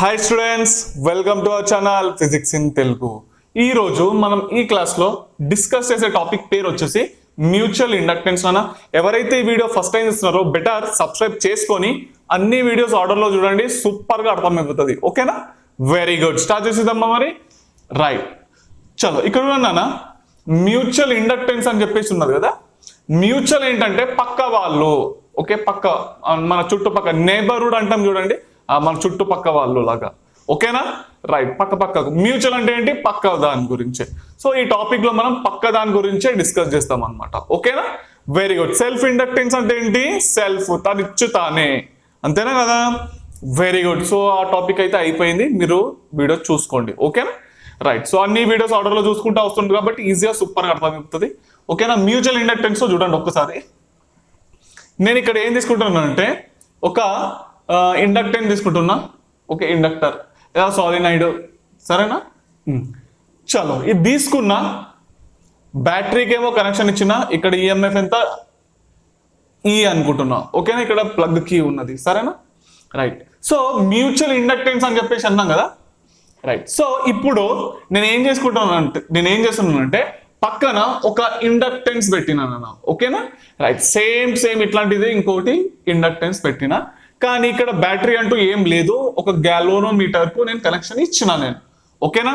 Hi students, welcome to our channel physics in Telugu. ఈ రోజు మనం ఈ క్లాస్ లో డిస్కస్ చేసే టాపిక్ పేరు వచ్చేసి మ్యూచువల్ ఇండక్టెన్స్. అన్న ఎవరైతే ఈ వీడియో ఫస్ట్ టైం చూస్తున్నారో బెటర్ సబ్స్క్రైబ్ చేసుకొని అన్ని వీడియోస్ ఆర్డర్ లో చూడండి, సూపర్ గా అర్థమైపోతుంది. ఓకేనా? Very good. స్టార్ట్ చేసేద్దామా మరి. రైట్, చలో ఇక్కడ ఉన్నానా మ్యూచువల్ ఇండక్టెన్స్ అని చెప్పేసి ఉన్నది కదా. మ్యూచువల్ ఏంటంటే పక్క వాళ్ళు, ఓకే, పక్క మన చుట్టుపక్క నేబర్హుడ్ అంటాం చూడండి, మన చుట్టుపక్క వాళ్ళు లాగా. ఓకేనా? రైట్, పక్క పక్కకు. మ్యూచువల్ అంటే ఏంటి? పక్క దాని గురించి. సో ఈ టాపిక్ లో మనం పక్క దాని గురించే డిస్కస్ చేస్తాం అనమాట. ఓకేనా? Very good. సెల్ఫ్ ఇండక్టెన్స్ అంటే ఏంటి? సెల్ఫ్, తనిచ్చు తానే, అంతేనా కదా? Very good. సో ఆ టాపిక్ అయితే అయిపోయింది, మీరు వీడియో చూసుకోండి. ఓకేనా? రైట్. సో అన్ని వీడియోస్ ఆర్డర్ లో చూసుకుంటూ వస్తుంది కాబట్టి ఈజీగా సూపర్ గా అర్థమవుతుంది. ఓకేనా? మ్యూచువల్ ఇండక్టెన్స్ చూడండి ఒక్కసారి. నేను ఇక్కడ ఏం తీసుకుంటున్నాను అంటే ఒక ఇండక్టెన్స్ తీసుకుంటున్నా. ఓకే, ఇండక్టర్ లేదా సాలినాయిడ్, సరేనా? చలో, ఇది తీసుకున్నా, బ్యాటరీకి ఏమో కనెక్షన్ ఇచ్చిన, ఇక్కడ ఈఎంఎఫ్ ఎంత ఈ అనుకుంటున్నా. ఓకేనా? ఇక్కడ ప్లగ్ కీ ఉన్నది, సరేనా? రైట్. సో మ్యూచువల్ ఇండక్టెన్స్ అని చెప్పేసి అన్నాం కదా. రైట్. సో ఇప్పుడు నేను ఏం చేస్తున్నానంటే పక్కన ఒక ఇండక్టెన్స్ పెట్టినా. ఓకేనా? రైట్. సేమ్ ఇట్లాంటిది ఇంకోటి ఇండక్టెన్స్ పెట్టినా, కానీ ఇక్కడ బ్యాటరీ అంటూ ఏం లేదు, ఒక గ్యాలోనోమీటర్ కు నేను కనెక్షన్ ఇచ్చిన నేను. ఓకేనా?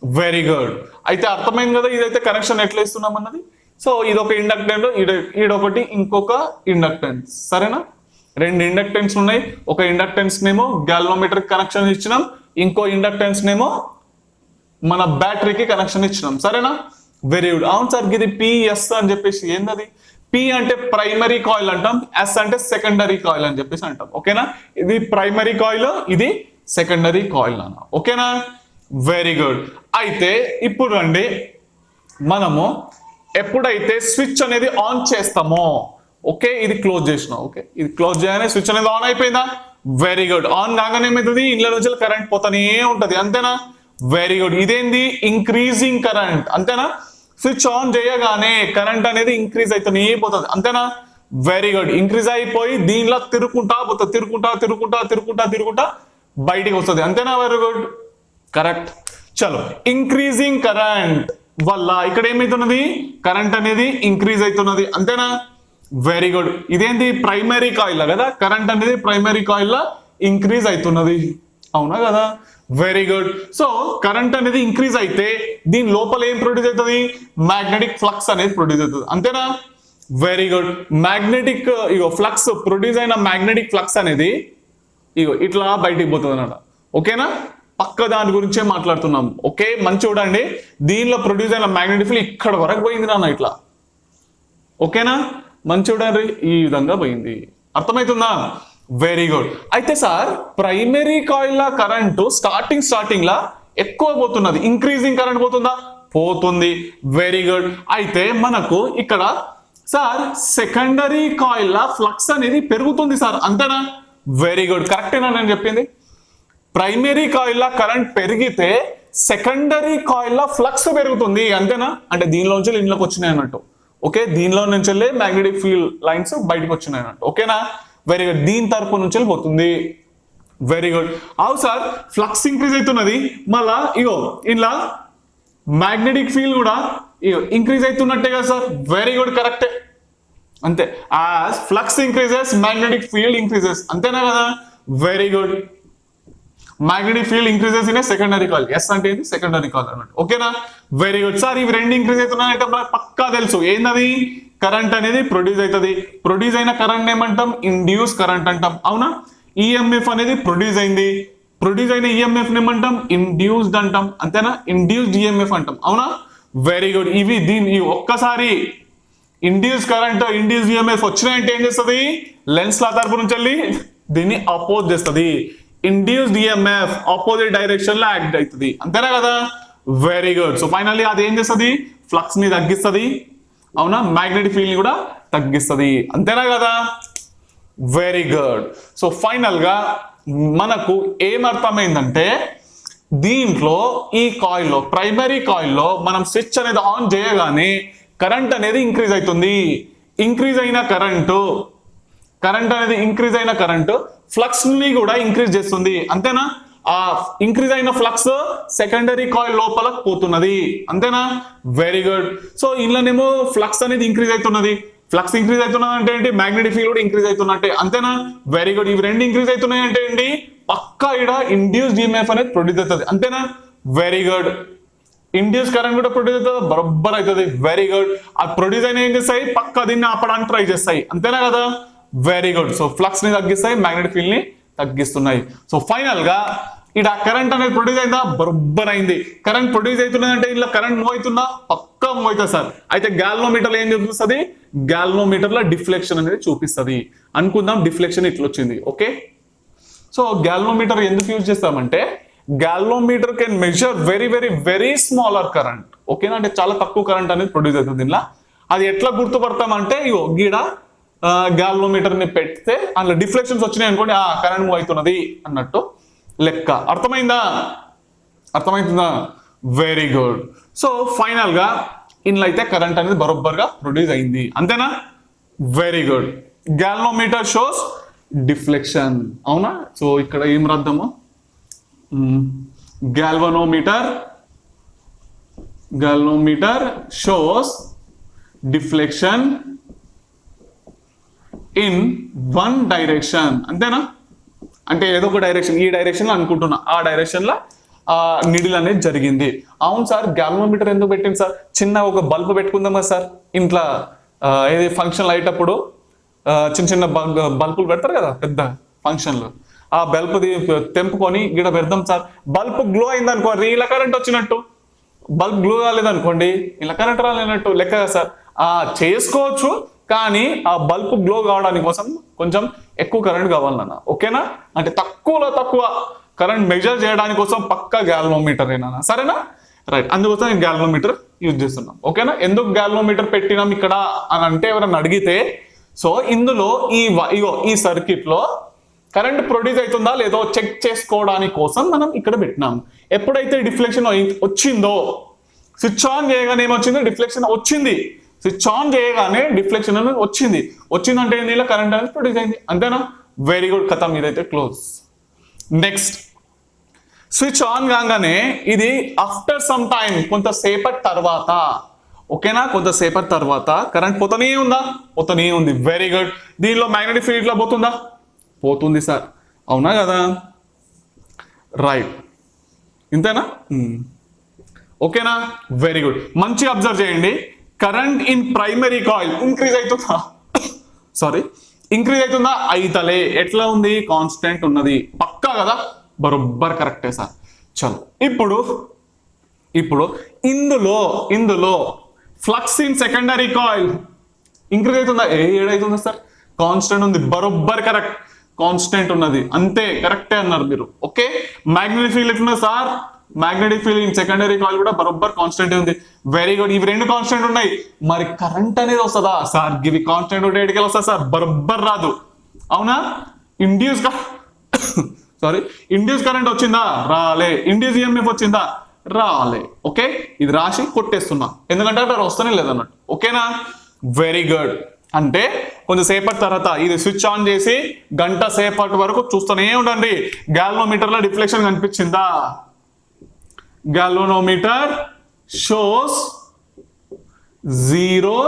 Very good. అయితే అర్థమైంది కదా ఇదైతే కనెక్షన్ ఎట్లా ఇస్తున్నాం అన్నది. సో ఇదొక ఇండక్టెన్స్, ఈడొకటి ఇంకొక ఇండక్టెన్స్, సరేనా? రెండు ఇండక్టెన్స్ ఉన్నాయి. ఒక ఇండక్టెన్స్ నేమో గ్యాలోమీటర్ కి కనెక్షన్ ఇచ్చినాం, ఇంకో ఇండక్టెన్స్ నేమో మన బ్యాటరీకి కనెక్షన్ ఇచ్చినాం, సరేనా? Very good. అవును సార్, ఇది పిఎస్ అని చెప్పేసి ఏంటది? పి అంటే ప్రైమరీ కాయిల్ అంటాం, ఎస్ అంటే సెకండరీ కాయిల్ అని చెప్పేసి అంటాం. ఓకేనా? ఇది ప్రైమరీ కాయిల్, ఇది సెకండరీ కాయిల్ అన్న. ఓకేనా? Very good. అయితే ఇప్పుడు అండి మనము ఎప్పుడైతే స్విచ్ అనేది ఆన్ చేస్తామో, ఓకే, ఇది క్లోజ్ చేసినాం. ఓకే, ఇది క్లోజ్ చేయగానే స్విచ్ అనేది ఆన్ అయిపోయిందా? Very good. ఆన్ కాగానే ఏమవుతుంది? ఇంట్లో నుంచి కరెంట్ పోతానే ఉంటది, అంతేనా? Very good. ఇదేంది? ఇంక్రీజింగ్ కరెంట్, అంతేనా? స్విచ్ ఆన్ చేయగానే కరెంట్ అనేది ఇంక్రీజ్ అవుతూనే పోతుంది, అంతేనా? Very good. ఇంక్రీజ్ అయిపోయి దీనిలో తిరుగుకుంటా పోతుంది, తిరుగుకుంటా బయటికి వస్తుంది, అంతేనా? Very good, correct. చలో, ఇంక్రీజింగ్ కరెంట్ వల్ల ఇక్కడ ఏమైతున్నది? కరెంట్ అనేది ఇంక్రీజ్ అవుతున్నది, అంతేనా? Very good. ఇదేంటి? ప్రైమరీ కాయిల్ కదా, కరెంట్ అనేది ప్రైమరీ కాయిల్ ఇంక్రీజ్ అవుతున్నది, అవునా కదా? Very good. సో కరెంట్ అనేది ఇంక్రీజ్ అయితే దీని లోపల ఏం ప్రొడ్యూస్ అవుతుంది? మ్యాగ్నెటిక్ ఫ్లక్స్ అనేది ప్రొడ్యూస్ అవుతుంది, అంతేనా? Very good. Magnetic flux produce అయిన మ్యాగ్నెటిక్ ఫ్లక్స్ అనేది ఇట్లా బయటికి పోతుంది అన్నమాట. ఓకేనా? పక్క దాని గురించే మాట్లాడుతున్నాం. ఓకే, మంచి చూడండి, దీనిలో ప్రొడ్యూస్ అయిన మ్యాగ్నెటిక్ ఫీల్డ్ ఇక్కడ వరకు పోయింది నాన్న, ఇట్లా. ఓకేనా? మంచి చూడండి, ఈ విధంగా పోయింది, అర్థమవుతుందా? Very good. అయితే సార్ ప్రైమరీ కాయిల్ లా కరెంటు స్టార్టింగ్ లా ఎక్కువ పోతున్నది, ఇంక్రీజింగ్ కరెంట్ పోతుందా? పోతుంది. Very good. అయితే మనకు ఇక్కడ సార్ సెకండరీ కాయిల్ లా ఫ్లక్స్ అనేది పెరుగుతుంది సార్, అంతేనా? వెరీ గుడ్, కరెక్టేనా నేను చెప్పింది? ప్రైమరీ కాయిల్ లా కరెంట్ పెరిగితే సెకండరీ కాయిల్ లా ఫ్లక్స్ పెరుగుతుంది, అంతేనా? అంటే దీనిలో నుంచి ఇంట్లోకి వచ్చినాయి అన్నట్టు. ఓకే, దీనిలో నుంచి వెళ్ళి మ్యాగ్నెటిక్ ఫీల్డ్ లైన్స్ బయటకు వచ్చినాయి అన్నట్టు. ఓకేనా? Very good. దీని తరపు నుంచి వెళ్ళిపోతుంది. Very good. అవు సార్, ఫ్లక్స్ ఇంక్రీజ్ అవుతున్నది, మళ్ళా ఇలా మ్యాగ్నెటిక్ ఫీల్డ్ కూడా ఇంక్రీజ్ అవుతున్నట్టే కదా సార్? వెరీ గుడ్, కరెక్టే, అంతే. As flux increases magnetic field increases, అంతేనా కదా? Very good. Magnetic field increases in secondary coil. Yes అంటే ఏంటి? సెకండరీ కాయిల్ అన్నట్టు. ఓకేనా? Very good. సార్ ఇవి రెండు ఇంక్రీజ్ అవుతున్నాయంటే మనకు పక్కా తెలుసు ఏంటది? కరెంట్ అనేది ప్రొడ్యూస్ అవుతుంది. ప్రొడ్యూస్ అయిన కరెంట్ ఏమంటాం? ఇండ్యూస్ కరెంట్ అంటాం, అవునా? ఈఎంఎఫ్ అనేది ప్రొడ్యూస్ అయింది, ప్రొడ్యూస్ అయిన ఈఎంఎఫ్ ఏమంటాం? ఇండ్యూస్డ్ అంటాం, అంతేనా? ఇండ్యూస్డ్ ఈఎంఎఫ్ అంటాం, అవునా? Very good. ఈ ఒక్కసారి ఇండ్యూస్ కరెంట్, ఇండ్యూస్ ఈఎంఎఫ్ వచ్చినాయంటే ఏం చేస్తుంది? లెన్స్ లా తరపు నుంచి వెళ్ళి దీన్ని అపోజ్ చేస్తుంది. ఇండ్యూస్డ్ ఈఎంఎఫ్ ఆపోజిట్ డైరెక్షన్ లో యాక్ట్ అవుతుంది, అంతేనా కదా? Very good. సో ఫైనల్లీ అది ఏం చేస్తుంది? ఫ్లక్స్ ని తగ్గిస్తుంది, అవునా? మ్యాగ్నెటిక్ ఫీల్డ్ ని కూడా తగ్గిస్తుంది, అంతేనా కదా? Very good. సో ఫైనల్ గా మనకు ఏమర్థమైందంటే దీంట్లో ఈ కాయిల్లో, ప్రైమరీ కాయిల్లో మనం స్విచ్ అనేది ఆన్ చేయగానే కరెంట్ అనేది ఇంక్రీజ్ అవుతుంది. ఇంక్రీజ్ అయిన కరెంట్ అనేది ఇంక్రీజ్ అయిన కరెంట్ ఫ్లక్స్ ని కూడా ఇంక్రీజ్ చేస్తుంది, అంతేనా? ఆ ఇంక్రీజ్ అయిన ఫ్లక్స్ సెకండరీ కాయిల్ లోపలకు పోతున్నది, అంతేనా? Very good. సో ఇందులోనేమో ఫ్లక్స్ అనేది ఇంక్రీజ్ అవుతున్నది. ఫ్లక్స్ ఇంక్రీజ్ అవుతున్నది అంటే ఏంటి? మ్యాగ్నెటిక్ ఫీల్డ్ కూడా ఇంక్రీజ్ అవుతున్నట్టే, అంతేనా? Very good. ఇవి రెండు ఇంక్రీజ్ అవుతున్నాయి అంటే ఏంటి? పక్కా ఇక్కడ ఇండ్యూస్డ్ ఈఎంఎఫ్ అనేది ప్రొడ్యూస్ అవుతుంది, అంతేనా? Very good. ఇండ్యూస్ కరెంట్ కూడా ప్రొడ్యూస్ అవుతుంది, బరబ్బర్ అవుతుంది. Very good. ఆ ప్రొడ్యూస్ అయినా ఏం చేస్తాయి? పక్క దీన్ని ఆపడానికి ట్రై చేస్తాయి, అంతేనా కదా? Very good. సో ఫ్లక్స్ ని తగ్గిస్తాయి, మ్యాగ్నెటిక్ ఫీల్డ్ ని తగ్గిస్తున్నాయి. సో ఫైనల్ గా ఇక్కడ కరెంట్ అనేది ప్రొడ్యూస్ అయిందా? బరబ్బర్ అయింది. కరెంట్ ప్రొడ్యూస్ అవుతున్నది అంటే ఇలా కరెంట్ మూవ్ అవుతుందా? పక్కా మూవ్ అవుతుంది సార్. అయితే గాల్వనోమీటర్ ఏం చూపిస్తుంది? గాల్వనోమీటర్ లో డిఫ్లెక్షన్ అనేది చూపిస్తుంది. అనుకుందాం డిఫ్లెక్షన్ ఇట్లా వచ్చింది, ఓకే? సో గాల్వనోమీటర్ ఎందుకు యూజ్ చేస్తామంటే galvanometer can measure very very very smaller current, ఓకేనా? అంటే చాలా తక్కువ కరెంట్ అనేది ప్రొడ్యూస్ అవుతుంది దీనిలో. అది ఎట్లా గుర్తుపడతామంటే ఇగో గీడ గాల్వనోమీటర్ ని పెడితే అందులో డిఫ్లెక్షన్స్ వచ్చినాయి అనుకోండి, కరెంట్ మూవ్ అవుతున్నది అన్నట్టు లెక్క. అర్థమైందా? అర్థమవుతుందా? Very good. సో ఫైనల్ గా ఇందులో అయితే కరెంట్ అనేది బరోబ్బర్ గా ప్రొడ్యూస్ అయింది, అంతేనా? Very good. Galvanometer shows deflection, అవునా? సో ఇక్కడ ఏం రాద్దాము? galvanometer shows deflection in one direction, అంతేనా? అంటే ఏదో ఒక డైరెక్షన్, ఈ డైరెక్షన్ లో అనుకుంటున్నా, ఆ డైరెక్షన్ లో నిడిల్ అనేది జరిగింది. అవును సార్, గాల్వనోమీటర్ ఎందుకు పెట్టింది సార్? చిన్న ఒక బల్బ్ పెట్టుకుందామా సార్ ఇంట్లో? ఏది ఫంక్షన్ అయ్యేటప్పుడు చిన్న చిన్న బల్బులు పెడతారు కదా పెద్ద ఫంక్షన్లు, ఆ బల్బ్ తెంపుకొని గిడ పెడదాం సార్. బల్బ్ గ్లో అయింది అనుకోండి, ఇలా కరెంట్ వచ్చినట్టు. బల్బ్ గ్లో కాలేదనుకోండి, ఇలా కరెంట్ రాలేనట్టు లెక్క సార్. చేసుకోవచ్చు, కానీ ఆ బల్బ్ గ్లో కావడానికి కోసం కొంచెం ఎక్కువ కరెంట్ కావాలన్నా, ఓకేనా? అంటే తక్కువలో తక్కువ కరెంట్ మెజర్ చేయడానికి కోసం పక్కా గాల్వనోమీటర్ ఏనా, సరేనా? రైట్. అందుకోసం నేను గాల్వనోమీటర్ యూజ్ చేస్తున్నాం, ఓకేనా? ఎందుకు గాల్వనోమీటర్ పెట్టినాం ఇక్కడ అని అంటే ఎవరైనా అడిగితే, సో ఇందులో ఈ సర్క్యూట్ లో కరెంట్ ప్రొడ్యూస్ అవుతుందా లేదో చెక్ చేసుకోవడానికి కోసం మనం ఇక్కడ పెట్టినాం. ఎప్పుడైతే డిఫ్లెక్షన్ వచ్చిందో, స్విచ్ ఆన్ చేయగానే ఏమొచ్చిందో? డిఫ్లెక్షన్ వచ్చింది. స్విచ్ ఆన్ చేయగానే డిఫ్లెక్షన్ అనేది వచ్చిందంటే ఇలా కరెంట్ అనేది ప్రొడ్యూస్ అయింది, అంతేనా? Very good. కథ మీదైతే క్లోజ్. నెక్స్ట్, స్విచ్ ఆన్ కాగానే ఇది ఆఫ్టర్ సమ్ టైం, కొంతసేపటి తర్వాత, ఓకేనా? కొంతసేపటి తర్వాత కరెంట్ పోతూనే ఉందా? పోతూనే ఉంది. Very good. దీనిలో మ్యాగ్నెటిక్ ఫీల్డ్ ఇట్లా పోతుందా? పోతుంది సార్, అవునా కదా? రైట్. ఇంతేనా? ఓకేనా? Very good. మంచి అబ్జర్వ్ చేయండి. Current in primary coil increase అవుతుందా? సారీ, ఇంక్రీజ్ అవుతుందా? అయితలే. ఎట్లా ఉంది? కాన్స్టెంట్ ఉన్నది. పక్కా కదా? బరోబ్బర్ కరెక్టే సార్. చలో, ఇప్పుడు ఇందులో flux in secondary coil increase అవుతుందా? ఏడైతుందా సార్? కాన్స్టెంట్ ఉంది. బరోబ్బర్ కరెక్ట్, కాన్స్టెంట్ ఉన్నది, అంతే. కరెక్టే అన్నారు మీరు, ఓకే? మ్యాగ్నెటిక్ ఫీల్డ్ ఎట్లున్నా sir? Magnetic field in secondary coil కూడా బరోబ్బర్ కాన్స్టెంట్ ఉంది. Very good. ఇవి రెండు కాన్స్టెంట్ ఉన్నాయి, మరి కరెంట్ అనేది వస్తుందా సార్? ఇవి కాన్స్టెంట్ ఉంటే ఎడికి వస్తా సార్? బరోబ్బర్ రాదు, అవునా? ఇండ్యూస్ కరెంట్ వచ్చిందా? రాలే. ఇండ్యూస్ ఈఎంఎఫ్ వచ్చిందా? రాలే. ఓకే, ఇది రాసి కొట్టేస్తున్నా, ఎందుకంటే అక్కడ వస్తూనే లేదన్నట్టు, ఓకేనా? Very good. అంటే కొంచెంసేపటి తర్వాత ఇది స్విచ్ ఆన్ చేసి గంట సేపటి వరకు చూస్తూనే ఉండండి. గాల్వనోమీటర్ లో డిఫ్లెక్షన్ కనిపించిందా? గాల్వనోమీటర్ షోస్ జీరో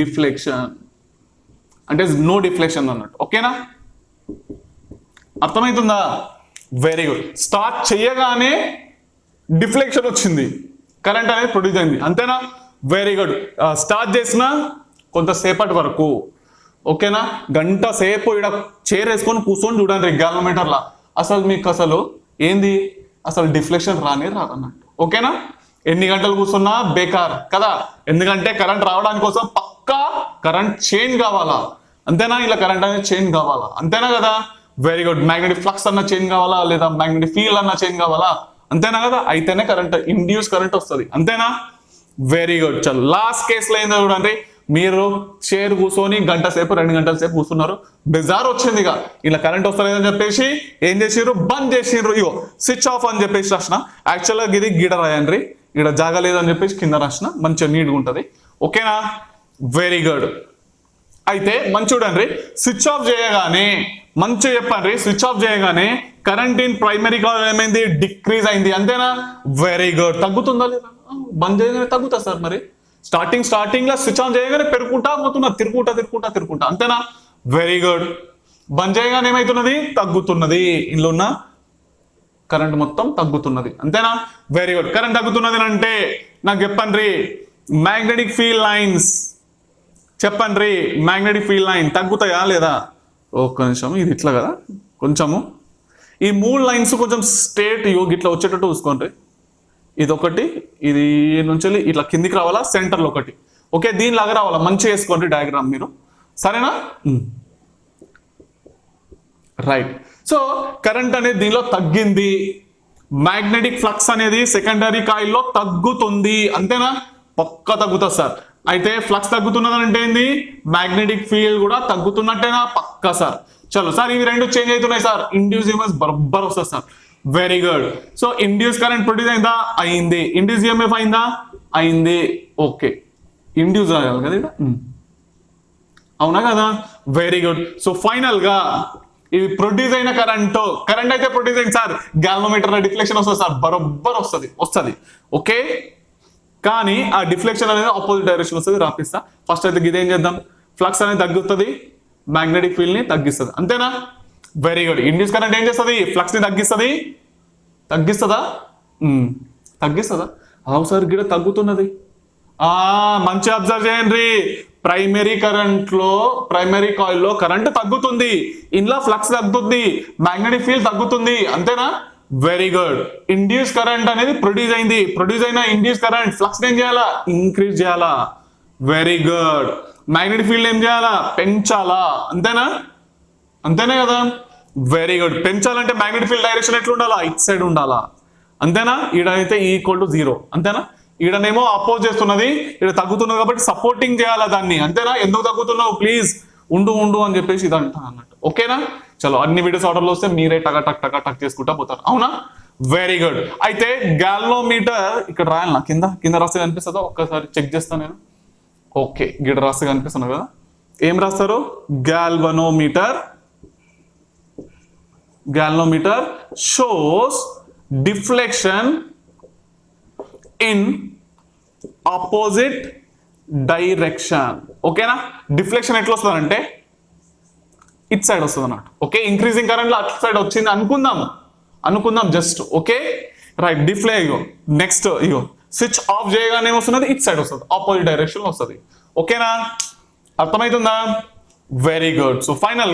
డిఫ్లెక్షన్, అంటే నో డిఫ్లెక్షన్ అన్నట్టు, ఓకేనా? అర్థమవుతుందా? Very good. స్టార్ట్ చేయగానే డిఫ్లెక్షన్ వచ్చింది, కరెంట్ అనేది ప్రొడ్యూస్ అయింది, అంతేనా? Very good. స్టార్ట్ చేసిన కొంతసేపటి వరకు, ఓకేనా? గంట సేపు ఇక్కడ చైర్ వేసుకొని కూర్చొని చూడండి గాల్వనోమీటర్లా, అసలు ఏంది? అసలు డిఫ్లెక్షన్ రాదన్నట్టు, ఓకేనా? ఎన్ని గంటలు కూర్చున్నా బేకార్ కదా, ఎందుకంటే కరెంట్ రావడానికి కోసం పక్కా కరెంట్ చేంజ్ కావాలా, అంతేనా? ఇలా కరెంట్ అనేది చేంజ్ కావాలా, అంతేనా కదా? Very good. మ్యాగ్నెటిక్ ఫ్లక్స్ అన్న చేంజ్ కావాలా, లేదా మ్యాగ్నెటిక్ ఫీల్డ్ అన్న చేంజ్ కావాలా, అంతేనా కదా? అయితేనే కరెంట్, ఇండ్యూస్ కరెంట్ వస్తుంది, అంతేనా? Very good. చల్, లాస్ట్ కేసులో ఏందో చూడండి. మీరు చైర్ కూర్చొని గంట సేపు 2 గంటల సేపు కూర్చున్నారు, బెజార్ వచ్చింది, ఇక ఇలా కరెంట్ వస్తలేదని చెప్పేసి ఏం చేసిర్రు? బంద్ చేసిర్రు. ఇగో స్విచ్ ఆఫ్ అని చెప్పేసి రాసిన. యాక్చువల్గా ఇది గీడ రాయండి, ఇక్కడ జాగా లేదని చెప్పేసి కింద రాసిన, మంచిగా నీట్గా ఉంటుంది, ఓకేనా? Very good. అయితే మంచి చూడండి, స్విచ్ ఆఫ్ చేయగానే మంచిగా చెప్పండి, స్విచ్ ఆఫ్ చేయగానే కరెంట్ ఇన్ ప్రైమరీ కాయిల్ ఏమైంది, డిక్రీజ్ అయింది. అంతేనా? Very good. తగ్గుతుందా లేదా? బంద్ చేయగానే తగ్గుతా సార్. మరి స్టార్టింగ్ లో స్విచ్ ఆన్ చేయగానే పెరుగుకుంటా పోతున్నా, తిరుగుకుంటా. అంతేనా? Very good. బంద్ చేయగానే ఏమైతున్నది, తగ్గుతున్నది. ఇందులో ఉన్న కరెంట్ మొత్తం తగ్గుతున్నది. అంతేనా? Very good. కరెంట్ తగ్గుతున్నది అంటే నాకు చెప్పండి, మ్యాగ్నెటిక్ ఫీల్డ్ లైన్స్ చెప్పండి, మ్యాగ్నెటిక్ ఫీల్డ్ లైన్ తగ్గుతాయా లేదా? ఒక్క నిమిషం, ఇది ఇట్లా కదా, కొంచెము ఈ 3 లైన్స్ కొంచెం స్ట్రేట్ ఇట్లా వచ్చేటట్టు చూసుకోండి. ఇది ఒకటి, ఇది నుంచి ఇట్లా కిందికి రావాలా, సెంటర్లో ఒకటి. ఓకే, దీనిలాగా రావాలా, మంచిగా వేసుకోండి డయాగ్రామ్ మీరు. సరేనా? రైట్. సో కరెంట్ అనేది దీనిలో తగ్గింది, మ్యాగ్నెటిక్ ఫ్లక్స్ అనేది సెకండరీ కాయిల్లో తగ్గుతుంది. అంతేనా? పక్క తగ్గుతుంది సార్. అయితే ఫ్లక్స్ తగ్గుతున్నది అంటే ఏంది, మ్యాగ్నెటిక్ ఫీల్డ్ కూడా తగ్గుతున్నట్టేనా? పక్క సార్. చలో సార్, ఇవి రెండు చేంజ్ అవుతున్నాయి సార్. ఇండ్యూస్ ఈఎంఎఫ్ బరబ్బర్ వస్తుంది sir. Very good. So induce current produce అయిందా? అయింది. ఇండ్యూస్ ఈఎంఎఫ్ అయిందా? అయింది. ఓకే, ఇండ్యూస్ అయ్యాలి కదా ఇక్కడ, అవునా కదా? Very good. సో ఫైనల్ గా ఇది ప్రొడ్యూస్ అయిన కరెంట్ అయితే ప్రొడ్యూస్ అయింది సార్, గాల్వోమీటర్ డిఫ్లెక్షన్ వస్తుంది సార్, బరబ్బర్ వస్తుంది. ఓకే, కానీ ఆ డిఫ్లెక్షన్ అనేది ఆపోజిట్ డైరెక్షన్ వస్తుంది. రాపిస్తా. ఫస్ట్ అయితే ఇదేం చేద్దాం, ఫ్లక్స్ అనేది తగ్గుతుంది, మ్యాగ్నెటిక్ ఫీల్డ్ ని తగ్గిస్తుంది. అంతేనా? Very good. ఇండ్యూస్ కరెంట్ ఏం చేస్తుంది, ఫ్లక్స్ ని తగ్గిస్తుందా? అవు సార్, గిడ తగ్గుతున్నది. మంచి అబ్జర్వ్ చేయండి. ప్రైమరీ కాయిల్ లో కరెంట్ తగ్గుతుంది, ఇందులో ఫ్లక్స్ తగ్గుతుంది, మ్యాగ్నెటిక్ ఫీల్డ్ తగ్గుతుంది. అంతేనా? Very good. ఇండ్యూస్ కరెంట్ అనేది ప్రొడ్యూస్ అయింది, ప్రొడ్యూస్ అయిన ఇండ్యూస్ కరెంట్ ఫ్లక్స్ ఏం చేయాలా, ఇంక్రీజ్ చేయాలా. Very good. మ్యాగ్నెటిక్ ఫీల్డ్ ఏం చేయాలా, పెంచాలా. అంతేనా కదా? Very good. పెంచాలంటే మ్యాగ్నెటిక్ ఫీల్డ్ డైరెక్షన్ ఎట్లా ఉండాలా, ఇట్ సైడ్ ఉండాలా. అంతేనా? ఈడనైతే ఈక్వల్ టు 0. అంతేనా? ఈడనేమో అపోజ్ చేస్తున్నది, ఈడ తగ్గుతున్నది కాబట్టి సపోర్టింగ్ చేయాలా దాన్ని. అంతేనా? ఎందుకు తగ్గుతున్నావు, ప్లీజ్ ఉండు అని చెప్పేసి ఇది అంటా అన్నట్టు. ఓకేనా? చలో, అన్ని వీడియోస్ ఆర్డర్లో వస్తే మీరే టక్ చేసుకుంటా పోతారు. అవునా? Very good. అయితే గాల్వోమీటర్ ఇక్కడ రాయాలన్నా, కింద రాస్తే కనిపిస్తుందా? ఒక్కసారి చెక్ చేస్తాను నేను. ఓకే, గిడ రాస్తే కనిపిస్తున్నా కదా. ఏం రాస్తారు, galvanometer shows deflection in opposite direction. ఓకేనా? డిఫ్లెక్షన్ ఎట్లా వస్తుంది అంటే ఇట్ సైడ్ వస్తుంది అన్నట్టు. ఓకే, ఇంక్రీజింగ్ కరెంట్ లో అట్ సైడ్ వచ్చింది అనుకుందాం just. Okay, right. Next switch off చేయగానే ఏమొస్తున్నది, ఇట్ సైడ్ వస్తుంది, ఆపోజిట్ డైరెక్షన్ వస్తుంది. ఓకేనా? అర్థమవుతుందా? Very good. సో ఫైనల్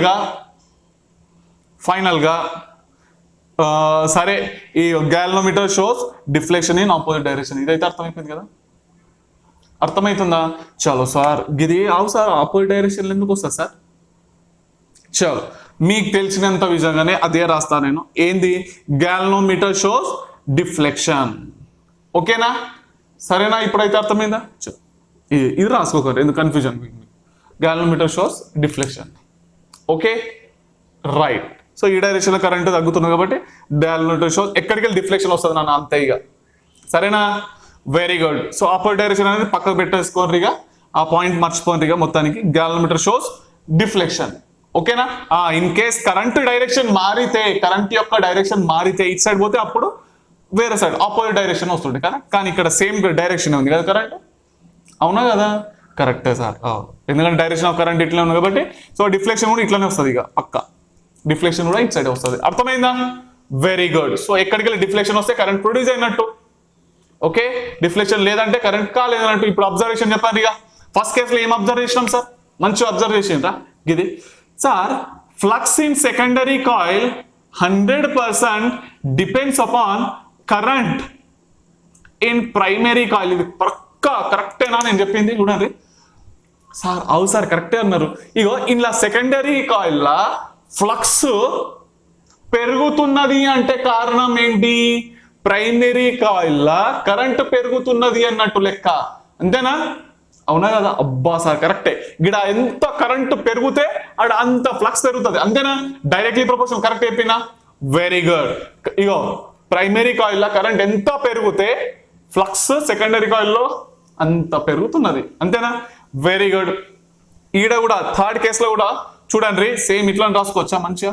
గా సరే, ఈ galvanometer shows deflection in opposite direction. ఇదైతే అర్థమైపోయింది కదా? అర్థమవుతుందా? చలో సార్, ఇది సార్ ఆపోజిట్ డైరెక్షన్ ఎందుకు వస్తుంది సార్? చలో, మీకు తెలిసినంత విధంగానే అదే రాస్తా నేను. ఏంది, గాల్వనోమీటర్ షోస్ డిఫ్లెక్షన్. ఓకేనా? సరేనా? ఇప్పుడైతే అర్థమైందా? ఇది రాసుకోకరు, ఎందుకు confusion. Galvanometer shows deflection. Okay, right. So ఈ డైరెక్షన్ లో కరెంట్ తగ్గుతుంది కాబట్టి గాల్వనోమీటర్ షోస్ ఎక్కడికి వెళ్ళి డిఫ్లెక్షన్ వస్తుంది నాన్న, అంతే ఇక. సరేనా? Very good. So opposite direction అనేది పక్కకు పెట్టేసుకోండి ఇక, ఆ పాయింట్ మర్చిపోండి ఇక. మొత్తానికి గాల్వనోమీటర్ షోస్ డిఫ్లెక్షన్. ఓకేనా? ఇన్ కేస్ కరెంట్ యొక్క డైరెక్షన్ మారితే ఇట్ సైడ్ పోతే అప్పుడు వేరే సైడ్ ఆపోజిట్ డైరెక్షన్ వస్తుంది కదా. కానీ ఇక్కడ సేమ్ డైరెక్షన్ ఉంది కదా కరెంట్, అవునా కదా? కరెక్టే సార్. ఎందుకంటే డైరెక్షన్ ఆఫ్ కరెంట్ ఇట్లా ఉంది కాబట్టి సో డిఫ్లెక్షన్ కూడా ఇట్లానే వస్తుంది ఇక, పక్క డిఫ్లెక్షన్ కూడా ఇట్ సైడ్ వస్తుంది. అర్థమైందా? Very good. సో ఎక్కడికి వెళ్ళి డిఫ్లెక్షన్ వస్తే కరెంట్ ప్రొడ్యూస్ అయినట్టు. ఓకే, డిఫ్లెక్షన్ లేదంటే కరెంట్ కాలేదన్నట్టు. ఇప్పుడు అబ్జర్వేషన్ చెప్పండి ఇక. ఫస్ట్ కేసులో ఏం అబ్జర్వ్ చేసినాం సార్, మంచి అబ్జర్వ్ చేసిండ్రా ఇది sir. Flux in secondary coil 100% depends upon current in primary coil. ఇది పక్కా కరెక్టేనా నేను చెప్పింది? చూడండి సార్. అవు సార్, కరెక్టే అన్నారు. ఇగో ఇలా సెకండరీ కాయిల్ లా ఫ్లక్స్ పెరుగుతున్నది అంటే కారణం ఏంటి, ప్రైమరీ కాయిల్ లా కరెంట్ పెరుగుతున్నది అన్నట్టు లెక్క. అంతేనా? అవునా కదా? అబ్బా సార్, కరెక్టే. గిడ ఎంత కరెంట్ పెరిగితే అక్కడ అంత ఫ్లక్స్ పెరుగుతుంది. అంతేనా? Directly proportional. కరెక్ట్ చెప్పినా? Very good. ఇగో ప్రైమరీ కాయిల్ లా కరెంట్ ఎంత పెరిగితే ఫ్లక్స్ సెకండరీ కాయిల్ లో అంత పెరుగుతున్నది. అంతేనా? Very good. ఈడ కూడా థర్డ్ కేసులో కూడా చూడండి, సేమ్ ఇట్లా రాసుకోవచ్చా మంచిగా.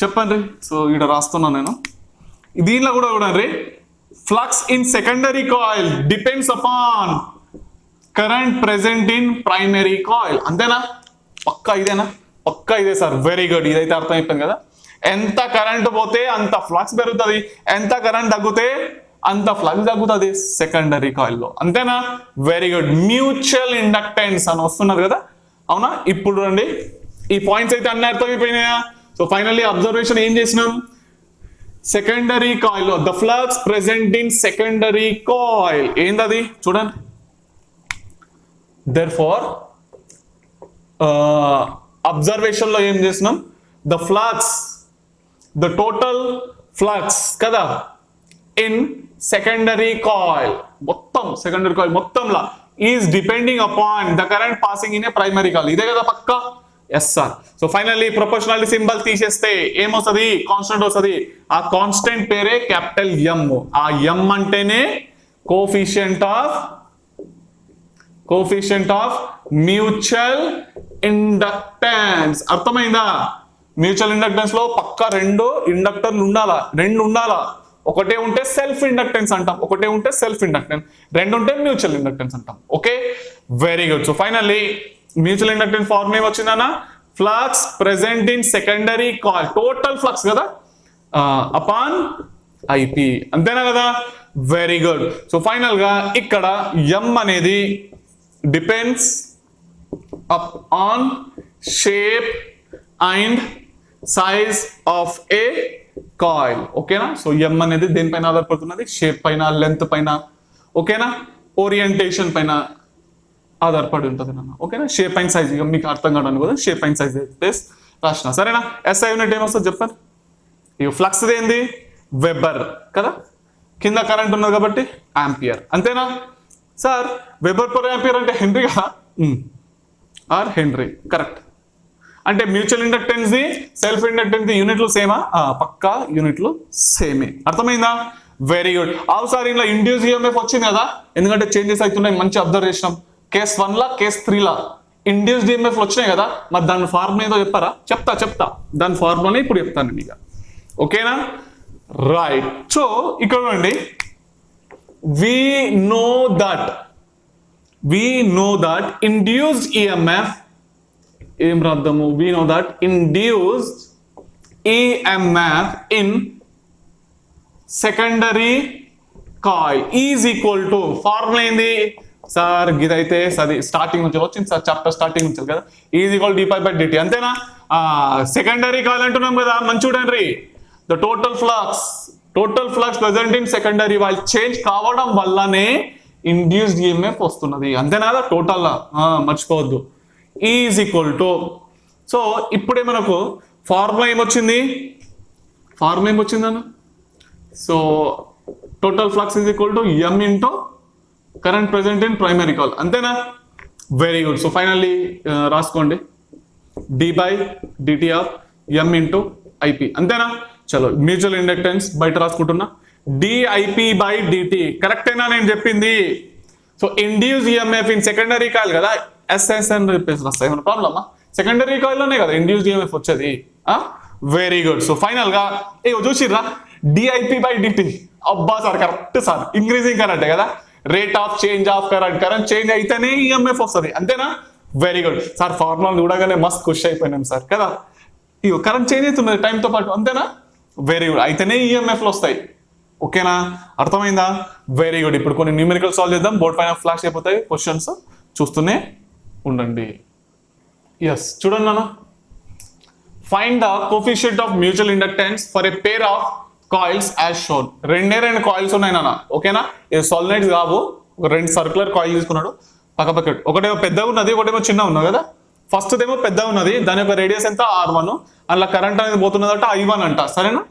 చెప్పండి. సో ఇక్కడ రాస్తున్నా నేను. దీనిలో కూడా చూడండి, flux in secondary coil depends upon current present in primary coil. అంతేనా? పక్కా ఇదేనా? పక్కా ఇదే సార్. Very good. ఇదైతే అర్థమైపోయింది కదా. ఎంత కరెంట్ పోతే అంత ఫ్లక్స్ పెరుగుతుంది, ఎంత కరెంట్ తగ్గితే అంత ఫ్లక్స్ తగ్గుతుంది సెకండరీ కాయిల్లో. అంతేనా? Very good. మ్యూచువల్ ఇండక్టెన్స్ అని వస్తున్నది కదా, అవునా? ఇప్పుడు రండి, ఈ పాయింట్స్ అయితే అన్ని అర్థమైపోయినాయా? సో ఫైనల్లీ అబ్జర్వేషన్ ఏం చేసినాం? Secondary coil the flux present in secondary coil ఏందది చూడండి. దేర్ఫోర్ అబ్జర్వేషన్ లో ఏం చేసినాం? The flux, the total flux కదా ఇన్ సెకండరీ కాయిల్, మొత్తం సెకండరీ కాయిల్ మొత్తంలా is depending upon the current passing in a primary coil. ఇదే కదా పక్కా? Yes sir. So finally proportionality symbol తీసేస్తే ఏమొస్తుంది? కాన్స్టెంట్ వస్తుంది. ఆ కాన్స్టెంట్ పేరే క్యాపిటల్ ఎం. ఆ ఎం అంటేనే కోఫిషియంట్ ఆఫ్ మ్యూచువల్ ఇండక్టెన్స్. అర్థమైందా? మ్యూచువల్ ఇండక్టెన్స్ లో పక్క రెండు ఇండక్టర్లు ఉండాలా. ఒకటే ఉంటే సెల్ఫ్ ఇండక్టెన్స్ అంటాం, ఒకటే ఉంటే సెల్ఫ్ ఇండక్టెన్స్, రెండు ఉంటే మ్యూచువల్ ఇండక్టెన్స్ అంటాం. Okay, very good. So finally mutual inductance formula ఏమొచ్చిందన్నా? Flux present in secondary coil, total flux కదా అపాన్ ఐపి. అంతేనా కదా? Very good. సో ఫైనల్ గా ఇక్కడ ఎం అనేది depends up on shape and size of A coil. ఓకేనా? So ఎం అనేది దేనిపైన ఆధారపడుతున్నది? షేప్ పైన, లెంత్ పైన, ఓకేనా, ఓరియంటేషన్ పైన ఆధారపడి ఉంటుంది నాన్న. ఓకేనా? షేప్ అండ్ సైజ్, ఇక మీకు అర్థం కావడానికి కూడా షేప్ అండ్ సైజ్ ప్లేస్ రాసిన. సరేనా? ఎస్ఐ యూనిట్ ఏమొస్తుంది చెప్పండి. ఇక ఫ్లక్స్ ఏంది? వెబర్ కదా, కింద కరెంట్ ఉన్నది కాబట్టి ఆంపియర్. అంతేనా సార్? వెబర్ పర్ ఆంపియర్ అంటే హెన్రీ కదా, ఆర్ హెన్రీ. కరెక్ట్. అంటే mutual inductance the self inductance the యూనిట్లు సేమా? పక్కా యూనిట్లు సేమే. అర్థమైందా? Very good. సార్ ఇలా ఇండ్యూస్ ఈఎంఎఫ్ వచ్చింది కదా, ఎందుకంటే చేంజెస్ అవుతున్నాయి, మంచి అబ్జర్వ్ చేసినాం. కేస్ 1 లా, కేస్ 3 లా ఇండ్యూస్డ్ ఈఎంఎఫ్ వచ్చినాయి కదా, మరి దాని ఫార్ములా ఏదో చెప్పారా? చెప్తా. దాని ఫార్ములానే ఇప్పుడు చెప్తాను మీకు. ఓకేనా? రైట్. సో ఇక్కడ చూడండి, we know that induced EMF ఏం రాద్దాము? we know that induced EMF in secondary coil is equal to, formula ఏంది సార్? ఇదైతే స్టార్టింగ్ నుంచి వచ్చింది సార్, చాప్టర్ స్టార్టింగ్ నుంచి కదా, ఈజ్ ఈక్వల్ dφ/dt. అంతేనా? సెకండరీ కాయిల్ అంటున్నాం కదా, మంచి చూడండి. The total flux present in secondary coil change కావడం వల్లనే ఇండ్యూస్డ్ ఈఎంఎఫ్ వస్తున్నది. అంతేనా? టోటల్ మర్చిపోవద్దు. ఈజ్ ఈక్వల్ టు, సో ఇప్పుడే మనకు ఫార్ములా ఏమొచ్చింది అన్న? So total flux is equal to M into current present in primary coil. అంతేనా? Very good. సో ఫైనల్లీ రాసుకోండి, d/dt of M into IP. అంతేనా? చలో, మ్యూచువల్ ఇండక్టెన్స్ బయట రాసుకుంటున్నా, dIP/dt. కరెక్టేనా నేను చెప్పింది? So induce EMF in secondary coil కదా, SS అని చెప్పేసి రాస్తాయి. ఏమైనా ప్రాబ్లమా? సెకండరీ కాయిల్ లోనే కదా ఇండ్యూస్ ఈఎంఎఫ్ వచ్చేది. Very good. సో ఫైనల్ గా చూసిర్రా, dIP/dt. అబ్బా sir, correct sir. Increasing current కదా, rate of change of current change అయితేనే ఈఎంఎఫ్ వస్తుంది. అంతేనా? Very good sir. ఫార్ములా చూడగానే మస్త్ ఖుషి అయిపోయినాం సార్ కదా. ఇగో కరెంట్ చేంజ్ అవుతున్నది టైంతో పాటు. అంతేనా? Very good. అయితేనే ఈఎంఎఫ్లు వస్తాయి. ఓకేనా? అర్థమైందా? Very good. ఇప్పుడు కొన్ని న్యూమెరికల్ సాల్వ్ చేద్దాం. బోర్డ్ పైన ఫ్లాష్ అయిపోతాయి క్వశ్చన్స్, చూస్తూనే ఉండండి. ఎస్, చూడండి నాన్న. Find the coefficient of mutual inductance for a pair of coils as shown. రెండు కాయిల్స్ ఉన్నాయి నాన్న. ఓకేనా? ఇది సాలినాయిడ్స్ కావు, ఒక 2 సర్క్యులర్ కాయిల్ తీసుకున్నాడు పక్క. ఒకటేమో పెద్దగా ఉన్నది, ఒకటేమో చిన్న ఉన్నది కదా. ఫస్ట్ ఏమో పెద్దగా ఉన్నది, దాని యొక్క రేడియస్ ఎంత? R1. అందులో కరెంట్ అనేది పోతున్నదట I1 అంట. సరేనా?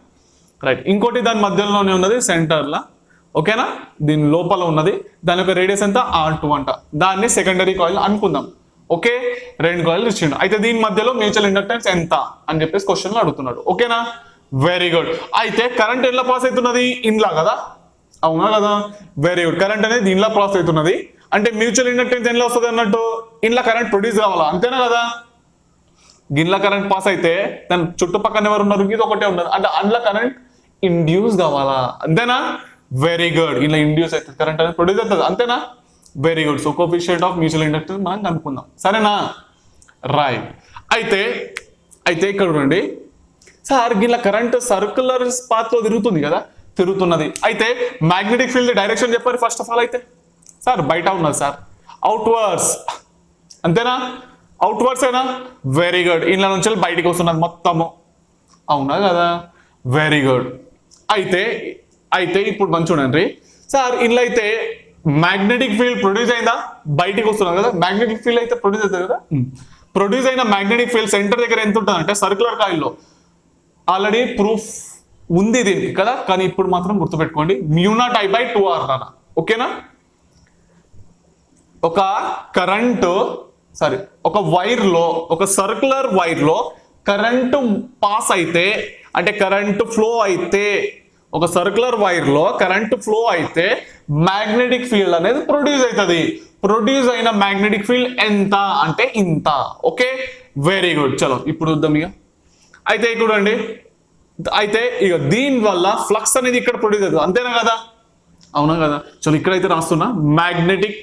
రైట్. ఇంకోటి దాని మధ్యలోనే ఉన్నది, సెంటర్లా. ఓకేనా? దీని లోపల ఉన్నది, దాని యొక్క రేడియస్ ఎంత? R2 అంట. దాన్ని సెకండరీ కాయిల్ అనుకుందాం. ఓకే, 2 కాయిల్ ఇచ్చిండు. అయితే దీని మధ్యలో మ్యూచువల్ ఇండక్టెన్స్ ఎంత అని చెప్పేసి క్వశ్చన్లో అడుగుతున్నాడు. ఓకేనా? Very good. అయితే కరెంట్ ఎలా పాస్ అవుతున్నది? ఇంట్లో కదా, అవునా కదా? Very good. కరెంట్ అనేది దీనిలో పాస్ అవుతున్నది అంటే మ్యూచువల్ ఇండక్టెన్స్ ఎలా వస్తుంది అన్నట్టు? ఇంట్లో కరెంట్ ప్రొడ్యూస్ కావాలా? అంతేనా కదా? గిన్ల కరెంట్ పాస్ అయితే దాని చుట్టుపక్కన ఎవరు ఉన్నారు, ఇది ఒకటే ఉన్నారు అంటే అందులో కరెంట్ ఇండ్యూస్ కావాలా, అంతేనా? Very good. ఇలా ఇండ్యూస్ అవుతుంది కరెంట్ అనేది ప్రొడ్యూస్ అవుతుంది, అంతేనా? Very good. So coefficient of mutual inductance మనం కనుక్కుందాం, సరేనా? రైట్. అయితే ఇక్కడ చూడండి సార్, గిట్ల కరెంట్ సర్క్యులర్ పాత్ లో తిరుగుతుంది కదా, తిరుగుతున్నది. అయితే మ్యాగ్నెటిక్ ఫీల్డ్ డైరెక్షన్ చెప్పారు ఫస్ట్ ఆఫ్ ఆల్. అయితే సార్ బయట ఉన్నది సార్, అవుట్వర్డ్స్, అంతేనా? అవుట్వర్డ్స్ అయినా వెరీ గుడ్. ఇంట్లో నుంచి బయటికి వస్తున్నది మొత్తము, అవునా కదా? Very good. అయితే ఇప్పుడు మంచి చూడండి సార్, ఇంట్లో అయితే మ్యాగ్నెటిక్ ఫీల్డ్ ప్రొడ్యూస్ అయిందా, బయటికి వస్తున్నది కదా, మ్యాగ్నెటిక్ ఫీల్డ్ అయితే ప్రొడ్యూస్ అవుతుంది కదా. ప్రొడ్యూస్ అయిన మ్యాగ్నెటిక్ ఫీల్డ్ సెంటర్ దగ్గర ఎంత ఉంటుంది అంటే సర్క్యులర్ కాయిల్లో ఆల్రెడీ ప్రూఫ్ ఉంది దీనికి కదా, కానీ ఇప్పుడు మాత్రం గుర్తుపెట్టుకోండి μ0I/2r అన్న, ఓకేనా? ఒక కరెంటు ఒక వైర్ లో, ఒక సర్క్యులర్ వైర్ లో కరెంటు పాస్ అయితే అంటే కరెంటు ఫ్లో అయితే, ఒక సర్క్యులర్ వైర్ లో కరెంటు ఫ్లో అయితే మ్యాగ్నెటిక్ ఫీల్డ్ అనేది ప్రొడ్యూస్ అవుతుంది. ప్రొడ్యూస్ అయిన మ్యాగ్నెటిక్ ఫీల్డ్ ఎంత అంటే ఇంత, ఓకే? Very good. చలో ఇప్పుడు చూద్దాం ఇక. అయితే ఇక్కడ చూడండి, అయితే ఇక దీని వల్ల ఫ్లక్స్ అనేది ఇక్కడ ప్రొడ్యూస్ అవుతుంది, అంతేనా కదా? అవునా కదా? చలో ఇక్కడైతే రాస్తున్నా, magnetic